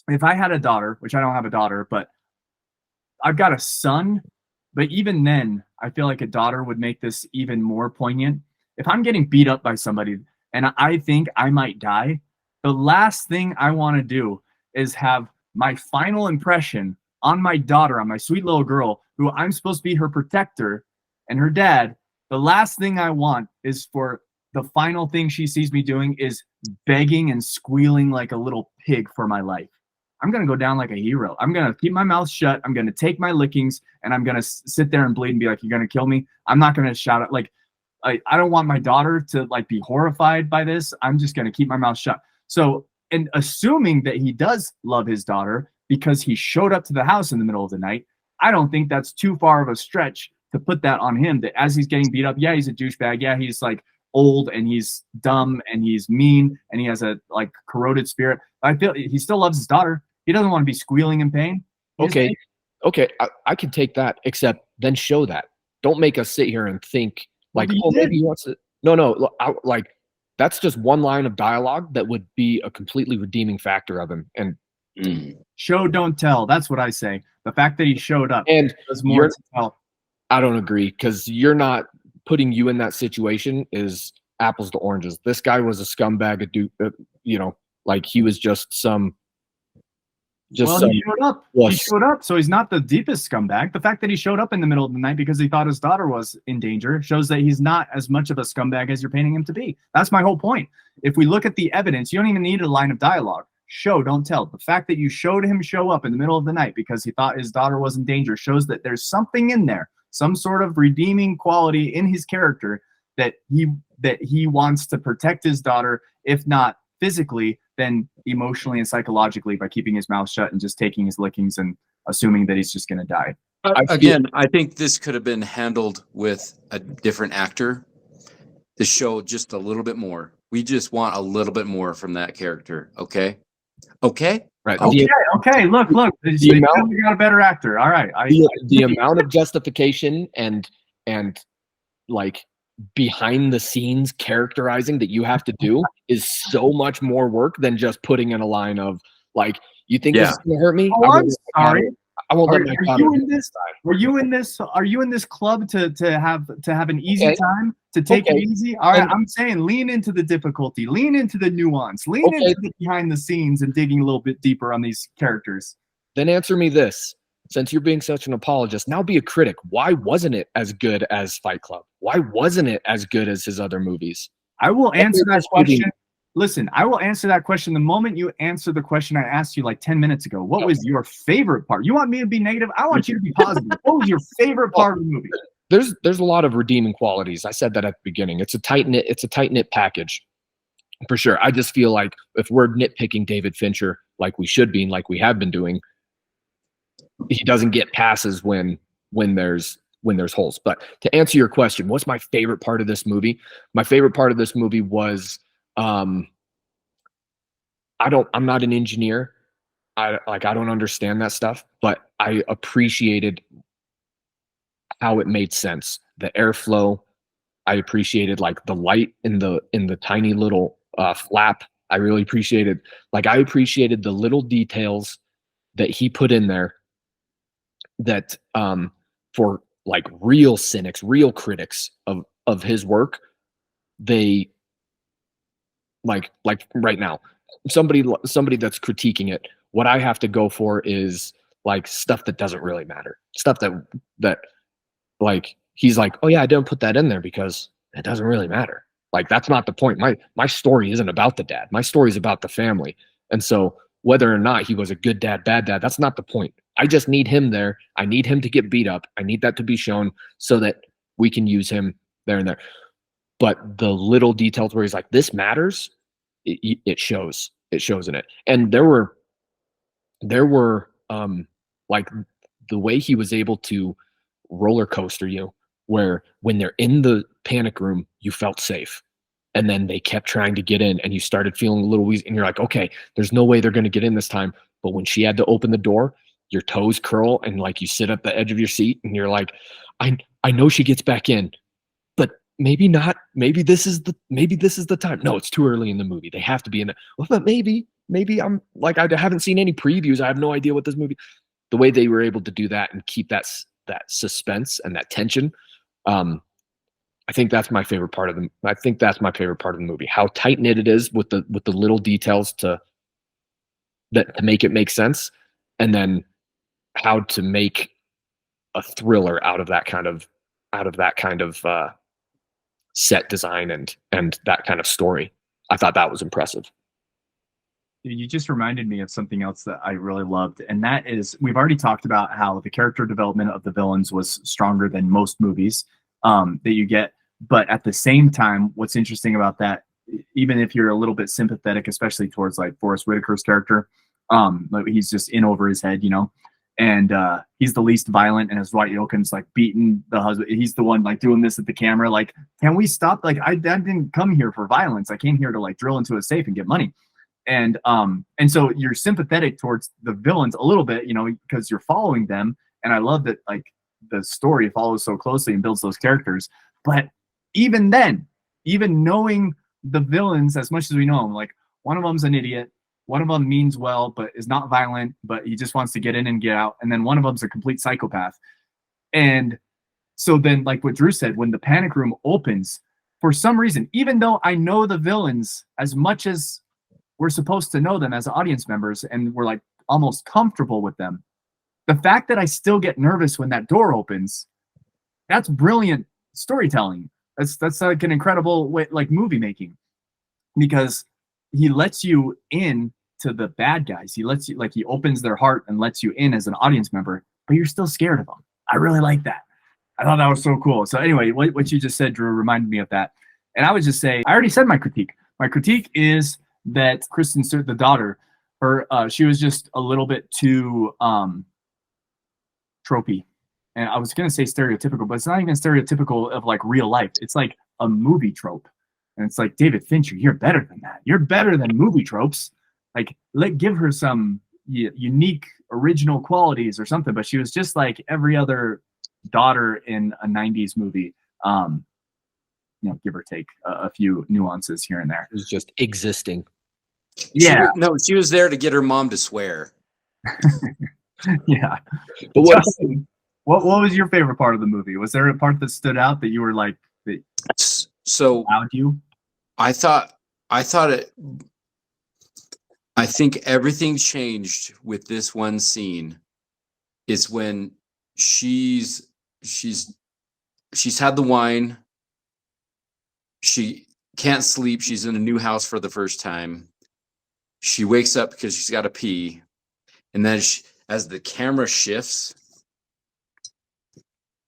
if I had a daughter, which I don't have a daughter, but I've got a son. But even then, I feel like a daughter would make this even more poignant. If I'm getting beat up by somebody and I think I might die, the last thing I want to do is have my final impression on my daughter, on my sweet little girl, who I'm supposed to be her protector and her dad. The last thing I want is for the final thing she sees me doing is begging and squealing like a little pig for my life. I'm going to go down like a hero. I'm going to keep my mouth shut. I'm going to take my lickings and I'm going to sit there and bleed and be like, you're going to kill me. I'm not going to shout out. Like, I don't want my daughter to like be horrified by this. I'm just going to keep my mouth shut. So, and assuming that he does love his daughter because he showed up to the house in the middle of the night, I don't think that's too far of a stretch to put that on him, that as he's getting beat up, yeah, he's a douchebag. Yeah, he's like old and he's dumb and he's mean and he has a like corroded spirit. I feel he still loves his daughter. He doesn't want to be squealing in pain. Okay. I can take that, except then show that. Don't make us sit here and think like, maybe he wants to. No. Like, that's just one line of dialogue that would be a completely redeeming factor of him. And show, don't tell. That's what I say. The fact that he showed up and was more to tell. I don't agree, because you're not putting you in that situation is apples to oranges. This guy was a scumbag, like he was just some. He showed up. He showed up, so he's not the deepest scumbag. The fact that he showed up in the middle of the night because he thought his daughter was in danger shows that he's not as much of a scumbag as you're painting him to be. That's my whole point. If we look at the evidence, you don't even need a line of dialogue. Show, don't tell. The fact that you showed him show up in the middle of the night because he thought his daughter was in danger shows that there's something in there, some sort of redeeming quality in his character that he wants to protect his daughter, if not physically, then emotionally and psychologically, by keeping his mouth shut and just taking his lickings and assuming that he's just going to die. Again, I think this could have been handled with a different actor to show just a little bit more. We just want a little bit more from that character. Okay. Right. Okay. Look. We got a better actor. All right. The amount of justification and like behind the scenes characterizing that you have to do is so much more work than just putting in a line of like, you think this is gonna hurt me? Oh, I'm sorry. I won't let my daughter. Are you in this club to have an easy time, to take it easy? All right, I'm saying lean into the difficulty, lean into the nuance, lean into the behind the scenes and digging a little bit deeper on these characters. Then answer me this. Since you're being such an apologist, now be a critic. Why wasn't it as good as Fight Club? Why wasn't it as good as his other movies? I will answer that question. Listen, I will answer that question the moment you answer the question I asked you like 10 minutes ago. What was your favorite part? You want me to be negative? I want you to be positive. What was your favorite part of the movie? There's a lot of redeeming qualities. I said that at the beginning. It's a tight knit package. For sure. I just feel like if we're nitpicking David Fincher like we should be and like we have been doing, he doesn't get passes when there's holes. But to answer your question, what's my favorite part of this movie? My favorite part of this movie was I'm not an engineer. I don't understand that stuff, but I appreciated how it made sense. The airflow, I appreciated like the light in the tiny little flap. I really appreciated the little details that he put in there that for like real cynics, real critics of his work, they like right now, somebody that's critiquing it, what I have to go for is like stuff that doesn't really matter. Stuff that like he's like, oh yeah, I didn't put that in there because it doesn't really matter. Like that's not the point. My story isn't about the dad. My story is about the family. And so whether or not he was a good dad, bad dad, that's not the point. I just need him there. I need him to get beat up. I need that to be shown so that we can use him there and there. But the little details where he's like, this matters, it shows. It shows in it. And there were there were like the way he was able to roller coaster you, where when they're in the panic room, you felt safe. And then they kept trying to get in, and you started feeling a little wheezy, and you're like, okay, there's no way they're going to get in this time. But when she had to open the door, your toes curl, and like you sit at the edge of your seat, and you're like, I know she gets back in, but maybe not. Maybe this is the time. No, it's too early in the movie. They have to be in it. Well, but maybe I'm like, I haven't seen any previews. I have no idea what this movie. The way they were able to do that and keep that suspense and that tension, I think that's my favorite part of the. I think that's my favorite part of the movie. How tight knit it is with the little details to make it make sense, and then how to make a thriller out of that kind of set design and that kind of story. I thought that was impressive. You just reminded me of something else that I really loved, and that is we've already talked about how the character development of the villains was stronger than most movies that you get. But at the same time, what's interesting about that, even if you're a little bit sympathetic, especially towards like Forrest Whitaker's character, like he's just in over his head, and he's the least violent, and as Dwight Yoakam's like beating the husband, he's the one like doing this at the camera, like, can we stop? Like, I didn't come here for violence. I came here to like drill into a safe and get money. And so you're sympathetic towards the villains a little bit, because you're following them. And I love that like the story follows so closely and builds those characters. But even then, even knowing the villains as much as we know them, like one of them's an idiot, one of them means well, but is not violent, but he just wants to get in and get out. And then one of them's a complete psychopath. And so then, like what Drew said, when the panic room opens, for some reason, even though I know the villains as much as we're supposed to know them as audience members, and we're like almost comfortable with them, the fact that I still get nervous when that door opens, that's brilliant storytelling. That's like an incredible way, like movie making, because he lets you in to the bad guys. He lets you, like, he opens their heart and lets you in as an audience member, but you're still scared of them. I really like that. I thought that was so cool. So anyway, what you just said, Drew, reminded me of that. And I would just say, I already said my critique. My critique is that Kristen Stewart, the daughter, she was just a little bit too tropey. And I was going to say stereotypical, but it's not even stereotypical of like real life. It's like a movie trope. And it's like, David Fincher, you're better than that. You're better than movie tropes. Like, give her some unique, original qualities or something. But she was just like every other daughter in a 90s movie, give or take a few nuances here and there. It was just existing. Yeah. She was there to get her mom to swear. Yeah. But what was your favorite part of the movie? Was there a part that stood out that you were like, that allowed you? I think everything changed with this one scene is when she's had the wine. She can't sleep. She's in a new house for the first time. She wakes up because she's got to pee. And then as the camera shifts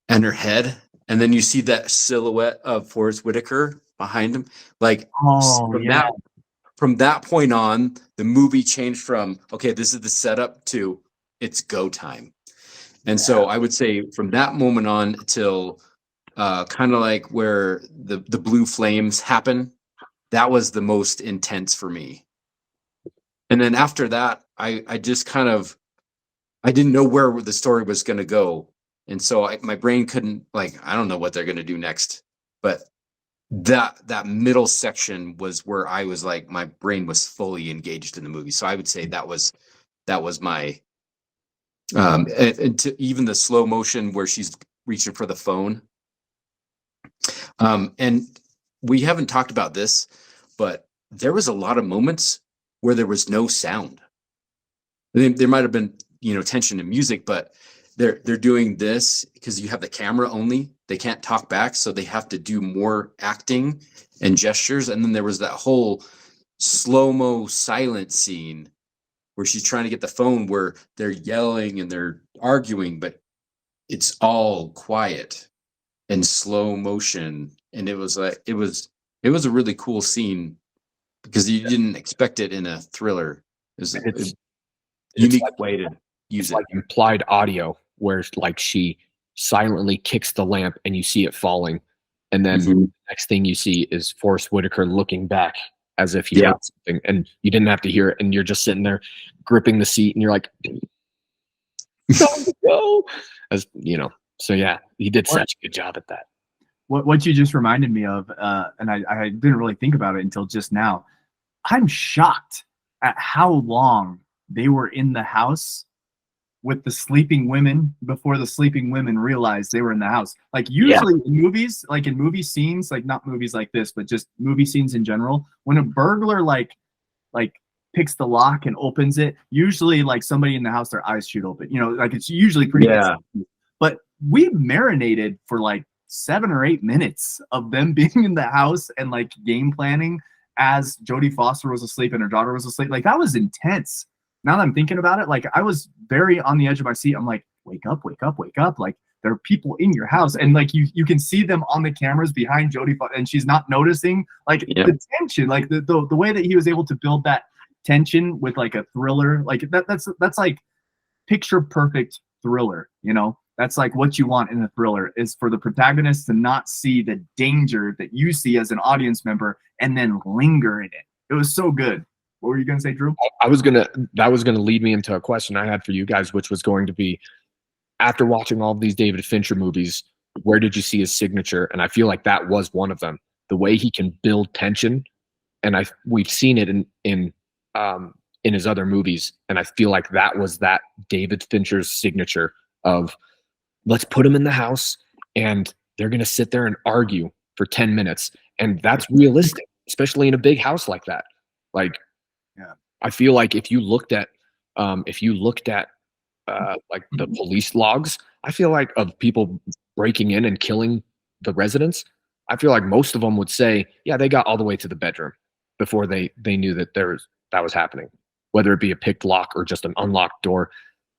and her head, and then you see that silhouette of Forrest Whitaker behind him. Like, from that point on, the movie changed from, okay, this is the setup, to it's go time. And so I would say from that moment on till kind of like where the blue flames happen, that was the most intense for me. And then after that, I just kind of, I didn't know where the story was going to go. And so my brain couldn't, like, I don't know what they're going to do next. But that middle section was where I was like, my brain was fully engaged in the movie. So I would say that was my, and to even the slow motion where she's reaching for the phone. And we haven't talked about this, but there was a lot of moments where there was no sound. There might have been, tension and music, but they're doing this because you have the camera only. They can't talk back, so they have to do more acting and gestures. And then there was that whole slow-mo silent scene where she's trying to get the phone, where they're yelling and they're arguing, but it's all quiet and slow motion. And it was like, it was a really cool scene because you didn't expect it in a thriller. unique way to use it's it. like implied audio where like she silently kicks the lamp and you see it falling, and then the next thing you see is Forrest Whitaker looking back as if he heard something, and you didn't have to hear it, and you're just sitting there gripping the seat, and you're like, "Time to go," as you know. So yeah, he did such a good job at that. What you just reminded me of, and I didn't really think about it until just now. I'm shocked at how long they were in the house with the sleeping women before the sleeping women realized they were in the house. Like usually in movies, like in movie scenes, like not movies like this, but just movie scenes in general, when a burglar like picks the lock and opens it, usually like somebody in the house, their eyes shoot open. You know, like it's usually pretty good. But we marinated for like 7 or 8 minutes of them being in the house and like game planning as Jodie Foster was asleep and her daughter was asleep. Like that was intense. Now that I'm thinking about it, like I was very on the edge of my seat. I'm like, wake up, wake up, wake up. Like there are people in your house. And like you can see them on the cameras behind Jodie Foster and she's not noticing like the tension, like the way that he was able to build that tension with like a thriller, like that's like picture perfect thriller, you know? That's like what you want in a thriller is for the protagonist to not see the danger that you see as an audience member and then linger in it. It was so good. What were you going to say, Drew? That was gonna lead me into a question I had for you guys, which was going to be, after watching all of these David Fincher movies, where did you see his signature? And I feel like that was one of them. The way he can build tension, and we've seen it in his other movies, and I feel like that was that David Fincher's signature of, let's put them in the house and they're going to sit there and argue for 10 minutes. And that's realistic, especially in a big house like that. Like, I feel like if you looked at like the police logs, I feel like of people breaking in and killing the residents, I feel like most of them would say, yeah, they got all the way to the bedroom before they knew that that was happening, whether it be a picked lock or just an unlocked door.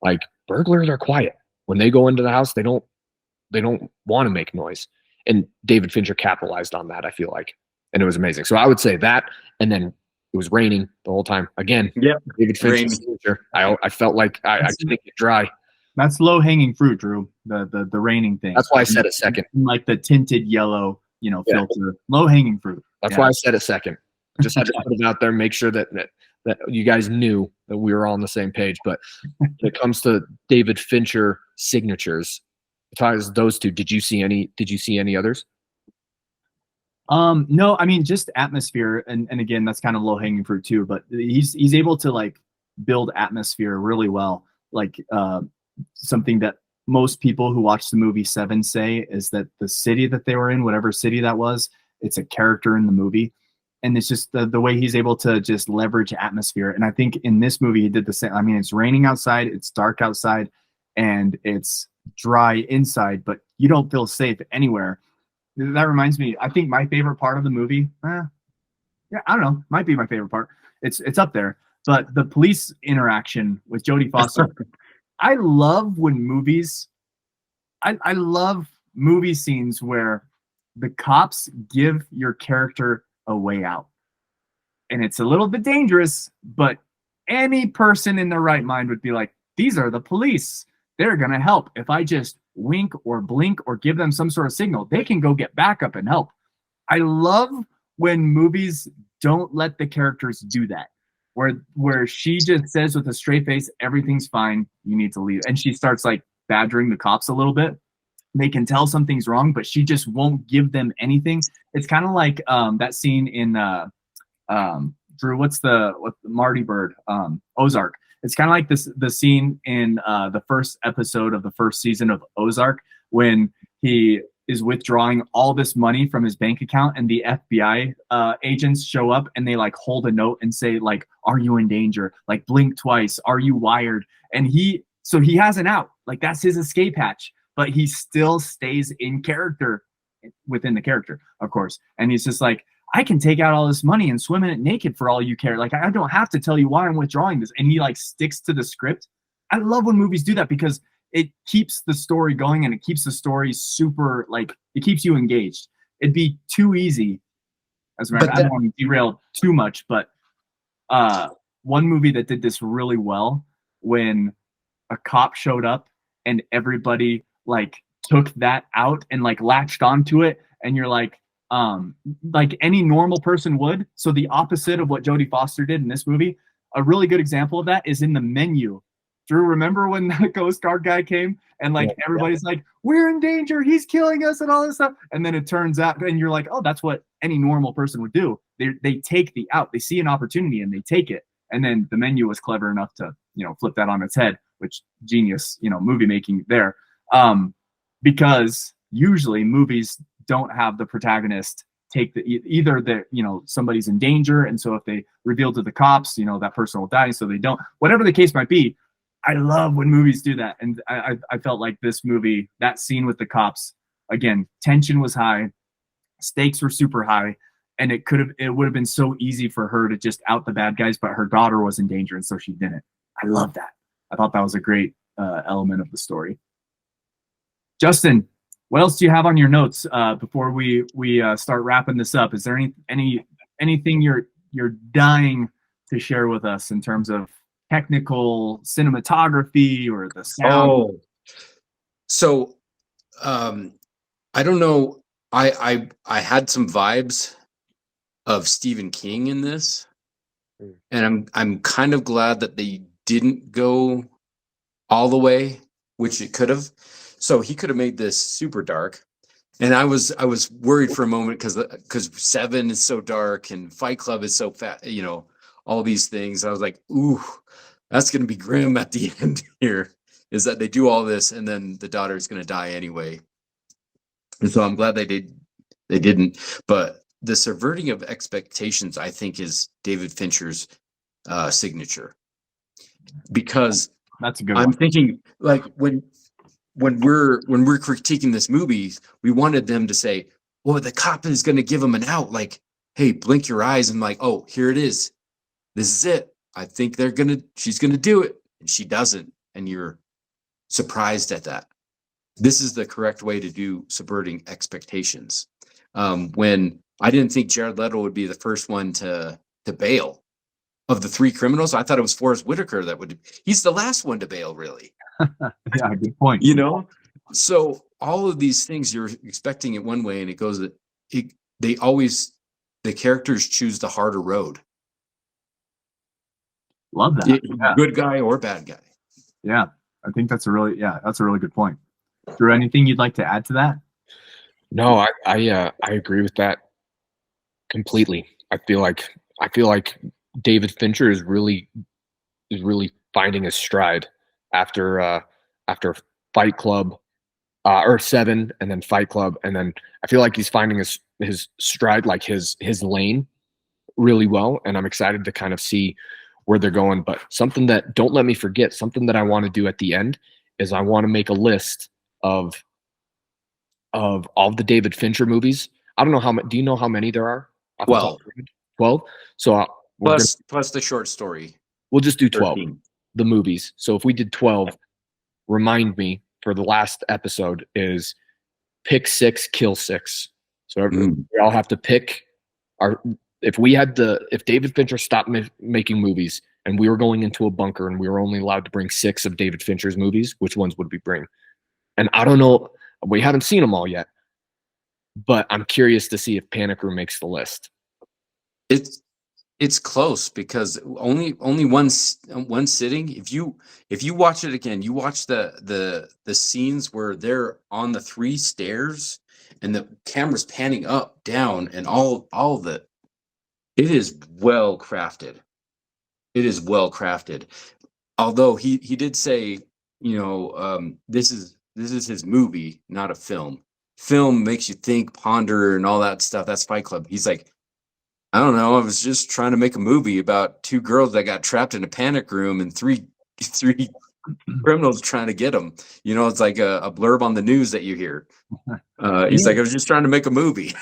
Like burglars are quiet. When they go into the house, they don't want to make noise. And David Fincher capitalized on that, I feel like. And it was amazing. So I would say that, and then it was raining the whole time. Again, David Fincher. I felt like I couldn't get dry. That's low hanging fruit, Drew. The raining thing. That's why I said it second. Like the tinted yellow, filter. Low hanging fruit. That's why I said it second. I just had to put it out there, make sure that you guys knew that we were all on the same page. But when it comes to David Fincher signatures, besides those two, did you see any others? No, I mean just atmosphere, and again that's kind of low hanging fruit too. But he's able to like build atmosphere really well. Like something that most people who watch the movie Seven say is that the city that they were in, whatever city that was, it's a character in the movie. And it's just the way he's able to just leverage atmosphere. And I think in this movie, he did the same. I mean, it's raining outside, it's dark outside, and it's dry inside, but you don't feel safe anywhere. That reminds me, I think my favorite part of the movie, I don't know, might be my favorite part. It's up there. But the police interaction with Jodie Foster, I love when movies, I love movie scenes where the cops give your character a way out. And it's a little bit dangerous, but any person in their right mind would be like, these are the police. They're going to help. If I just wink or blink or give them some sort of signal, they can go get backup and help. I love when movies don't let the characters do that, where she just says with a straight face, everything's fine, you need to leave. And she starts like badgering the cops a little bit. They can tell something's wrong, but she just won't give them anything. It's kind of like that scene in Drew, what's Marty Bird, Ozark. It's kind of like the scene in the first episode of the first season of Ozark when he is withdrawing all this money from his bank account and the FBI agents show up and they like hold a note and say like, are you in danger? Like blink twice. Are you wired? And he has an out. Like that's his escape hatch, but he still stays in character within the character, of course. And he's just like, I can take out all this money and swim in it naked for all you care. Like, I don't have to tell you why I'm withdrawing this. And he like sticks to the script. I love when movies do that because it keeps the story going and it keeps the story super, like, it keeps you engaged. It'd be too easy. I don't want to derail too much, but one movie that did this really well when a cop showed up and everybody like took that out and like latched onto it, and you're like any normal person would. So the opposite of what Jodie Foster did in this movie. A really good example of that is in the menu. Drew, remember when the Coast Guard guy came and like everybody's like, we're in danger, he's killing us and all this stuff. And then it turns out, and you're like, oh, that's what any normal person would do. They take the out, they see an opportunity and they take it. And then the menu was clever enough to, flip that on its head, which genius, movie making there. Because usually movies don't have the protagonist take either somebody's in danger, and so if they reveal to the cops, that person will die, so they don't, whatever the case might be. I love when movies do that, and I felt like this movie, that scene with the cops, again, tension was high, stakes were super high, and it would have been so easy for her to just out the bad guys, but her daughter was in danger, and so she didn't. I love that. I thought that was a great element of the story. Justin, what else do you have on your notes before we start wrapping this up? Is there anything you're dying to share with us in terms of technical cinematography or the sound? Oh, so I don't know. I had some vibes of Stephen King in this, and I'm kind of glad that they didn't go all the way, which it could have. So he could have made this super dark, and I was worried for a moment because Seven is so dark and Fight Club is so fat, all these things. I was like, ooh, that's gonna be grim at the end here. Is that they do all this and then the daughter is gonna die anyway. And so I'm glad they didn't. But the subverting of expectations, I think, is David Fincher's signature. Because that's a good I'm one. thinking like when we're critiquing this movie, we wanted them to say, well, the cop is going to give him an out, like, hey, blink your eyes, and like, oh, here it is, this is it, I think she's gonna do it, and she doesn't, and you're surprised at that. This is the correct way to do subverting expectations. When I didn't think Jared Leto would be the first one to bail. Of the three criminals, I thought it was Forrest Whitaker he's the last one to bail, really. Yeah, good point. So all of these things, you're expecting it one way, and it goes the characters choose the harder road. Love that. Yeah. Good guy or bad guy. Yeah, I think that's a really good point. Drew, anything you'd like to add to that? No, I agree with that completely. I feel like David Fincher is really finding his stride after Fight Club, or Seven, and then Fight Club, and then I feel like he's finding his stride, like his lane, really well, and I'm excited to kind of see where they're going. But something that, don't let me forget, something that I want to do at the end is I want to make a list of all the David Fincher movies. I don't know how many. Do you know how many there are? 12. 12. So plus the short story. We'll just do 12. 13. The movies. So if we did 12, remind me for the last episode is pick 6, kill 6. So we all have to pick if David Fincher stopped making movies and we were going into a bunker and we were only allowed to bring 6 of David Fincher's movies, which ones would we bring? And I don't know, we haven't seen them all yet, but I'm curious to see if Panic Room makes the list. It's close because only one sitting. If you watch it again, you watch the scenes where they're on the 3 stairs and the camera's panning up, down, and all of it. It is well crafted. It is well crafted. Although he did say, this is his movie, not a film. Film makes you think, ponder, and all that stuff. That's Fight Club. He's like, I don't know. I was just trying to make a movie about 2 girls that got trapped in a panic room and three criminals trying to get them. It's like a blurb on the news that you hear. He's like, I was just trying to make a movie.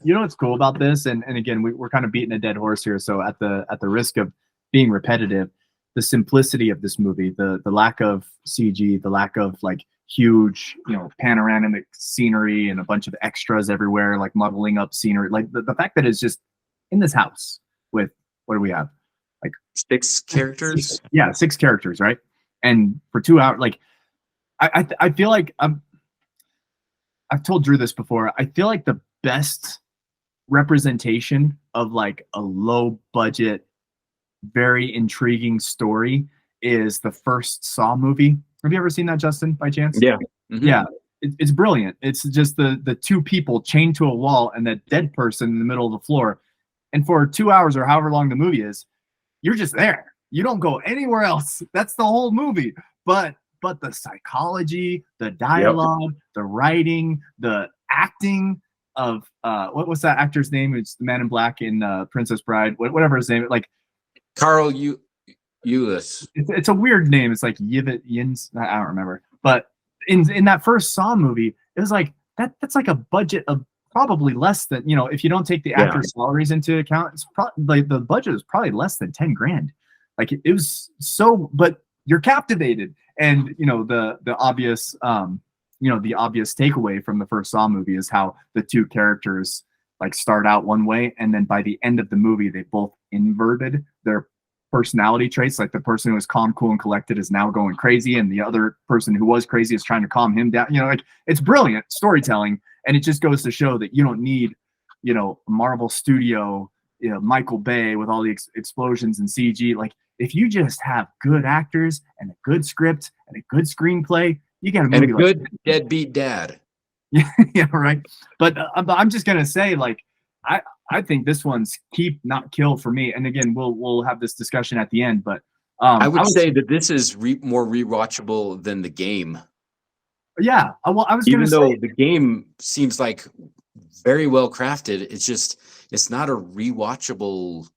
What's cool about this, and again, we're kind of beating a dead horse here. So at the risk of being repetitive, the simplicity of this movie, the lack of CG, the lack of like huge, panoramic scenery and a bunch of extras everywhere, like muddling up scenery, like the fact that it's just in this house with, what do we have? Like 6 characters. Yeah, 6 characters, right? And for 2 hours, like I feel like I've told Drew this before. I feel like the best representation of like a low budget, very intriguing story is the first Saw movie. Have you ever seen that, Justin, by chance? Yeah. Mm-hmm. Yeah, it's brilliant. It's just the 2 people chained to a wall and that dead person in the middle of the floor. And for 2 hours or however long the movie is, you're just there. You don't go anywhere else. That's the whole movie. But the psychology, the dialogue, the writing, the acting of what was that actor's name? It's the Man in Black in Princess Bride, whatever his name. Like Carl Eulis. It's a weird name. It's like Yivit Yins. I don't remember. But in that first Saw movie, it was like that's like a budget of probably less than, if you don't take the actors' salaries into account, it's probably like the budget is probably less than 10 grand. Like it was so, but you're captivated. And the obvious the obvious takeaway from the first Saw movie is how the 2 characters like start out one way, and then by the end of the movie they both inverted their personality traits. Like the person who was calm, cool, and collected is now going crazy, and the other person who was crazy is trying to calm him down. Like it's brilliant storytelling, and it just goes to show that you don't need a Marvel studio, Michael Bay with all the explosions and CG. Like if you just have good actors and a good script and a good screenplay, you get a movie and a good deadbeat dad. Yeah, right. But I'm just gonna say, like, I think this one's keep not kill for me. And again, we'll have this discussion at the end. But I would say that this is more rewatchable than The Game. Yeah, I was even gonna though say The Game seems like very well crafted, it's not a rewatchable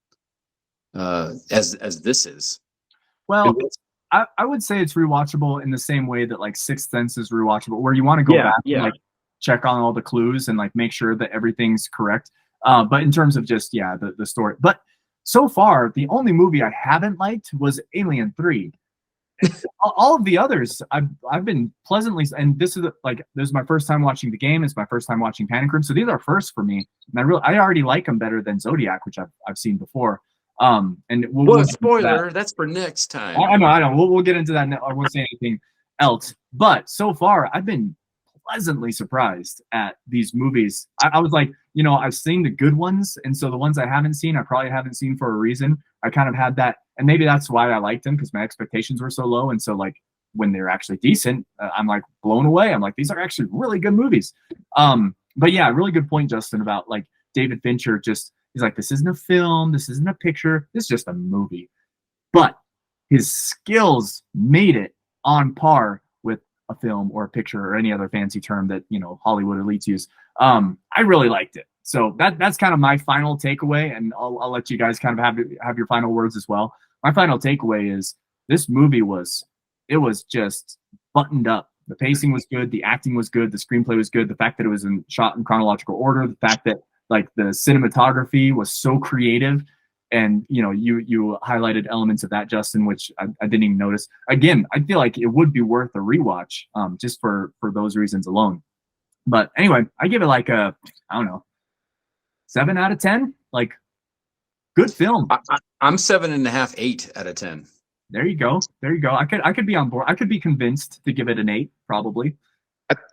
as this is. Well, I would say it's rewatchable in the same way that like Sixth Sense is rewatchable, where you want to go back and like check on all the clues and like make sure that everything's correct. But in terms of just the story. But so far, the only movie I haven't liked was Alien 3. All of the others, I've been pleasantly, and this is my first time watching The Game. It's my first time watching Panic Room, so these are first for me. And I already like them better than Zodiac, which I've seen before. And we'll spoiler, that's for next time. I know. We'll get into that. I won't say anything else. But so far, I've been pleasantly surprised at these movies. I was like, I've seen the good ones, and so the ones I haven't seen, I probably haven't seen for a reason. I kind of had that, and maybe that's why I liked them, because my expectations were so low, and so like when they're actually decent, I'm like blown away. I'm like, these are actually really good movies. But yeah, really good point, Justin, about like David Fincher. He's like, this isn't a film, this isn't a picture, this is just a movie. But his skills made it on par with a film or a picture or any other fancy term that Hollywood elites use. I really liked it. So that's kind of my final takeaway, and I'll let you guys kind of have your final words as well. My final takeaway is this movie was just buttoned up. The pacing was good, the acting was good, the screenplay was good, the fact that it was shot in chronological order, the fact that like the cinematography was so creative. And you highlighted elements of that, Justin, which I didn't even notice. Again, I feel like it would be worth a rewatch, just for those reasons alone. But anyway, I give it like I don't know, 7 out of 10. Like, good film. I'm 7.5, 8 out of 10. There you go. I could be on board. I could be convinced to give it an 8, probably.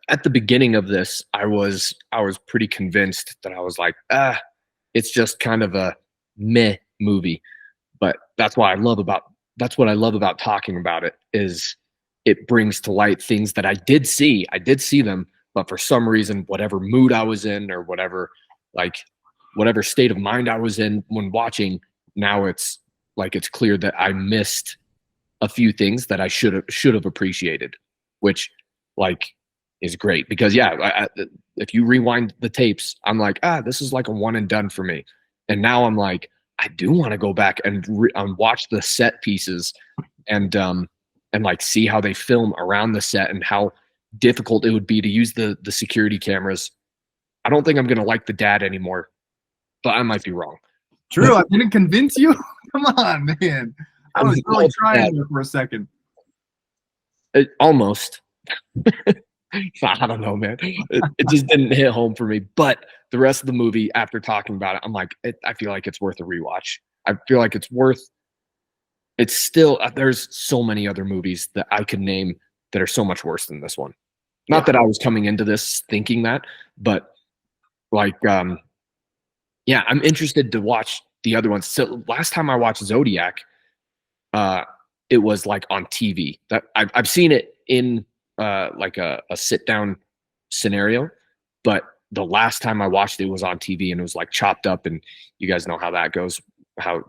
At the beginning of this, I was pretty convinced that I was like, it's just kind of a meh movie. But that's what I love about talking about it, is it brings to light things that I did see them, but for some reason, whatever mood I was in, or whatever state of mind I was in when watching, now it's clear that I missed a few things that I should have appreciated, which is great, because if you rewind the tapes, I'm like, this is like a one and done for me. And now I'm like, I do want to go back and watch the set pieces and like see how they film around the set and how difficult it would be to use the security cameras. I don't think I'm going to like the dad anymore, but I might be wrong. True. I didn't convince you. Come on, man. I was really trying there for a second. Almost. I don't know, man. It just didn't hit home for me. But the rest of the movie, after talking about it, I'm like, I feel like it's worth a rewatch. I feel like it's worth it's still there's so many other movies that I could name that are so much worse than this one. Not that I was coming into this thinking that, but like yeah, I'm interested to watch the other ones. So last time I watched Zodiac, it was like on TV. That I've seen it in like a sit down scenario, but the last time I watched it was on TV and it was like chopped up, and you guys know how that goes, how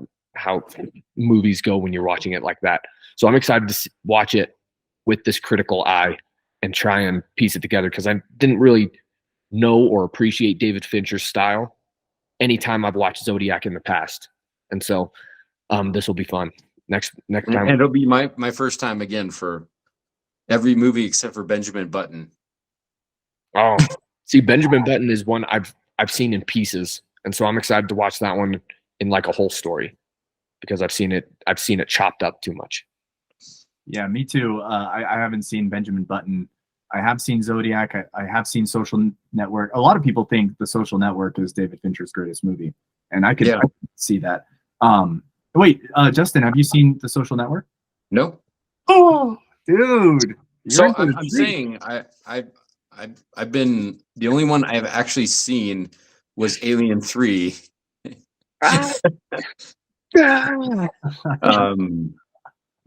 movies go when you're watching it like that. So I'm excited to watch it with this critical eye and try and piece it together, because I didn't really know or appreciate David Fincher's style anytime I've watched Zodiac in the past. And so this will be fun. Next time. And it'll be my first time again for every movie except for Benjamin Button. Oh, see, Benjamin Button is one I've seen in pieces, and so I'm excited to watch that one in like a whole story, because I've seen it chopped up too much. Yeah, me too. I haven't seen Benjamin Button. I have seen Zodiac. I have seen Social Network. A lot of people think The Social Network is David Fincher's greatest movie, and I could see that. Wait, Justin, have you seen The Social Network? No. Oh, dude. So I'm saying I've been, the only one I've actually seen was Alien 3.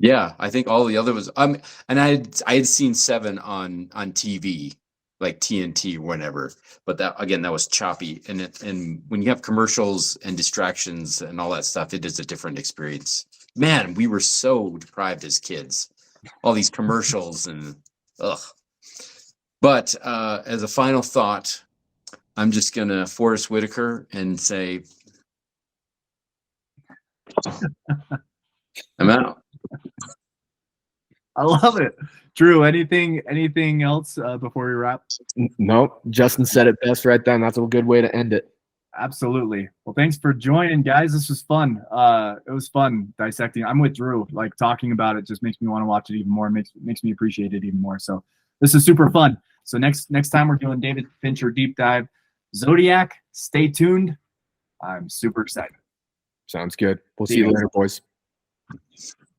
Yeah, I think all the other was and I had seen 7 on TV, like TNT or whatever, but that was choppy, and when you have commercials and distractions and all that stuff, it is a different experience. Man, we were so deprived as kids, all these commercials and ugh. But as a final thought, I'm just gonna Forrest Whitaker and say I'm out. I love it. Drew, anything else before we wrap? Nope. Justin said it best right then. That's a good way to end it. Absolutely. Well, thanks for joining, guys. This was fun. It was fun dissecting. I'm with Drew. Like, talking about it just makes me want to watch it even more. Makes me appreciate it even more. So this is super fun. So next time we're doing David Fincher deep dive, Zodiac. Stay tuned. I'm super excited. Sounds good. We'll see you later, boys.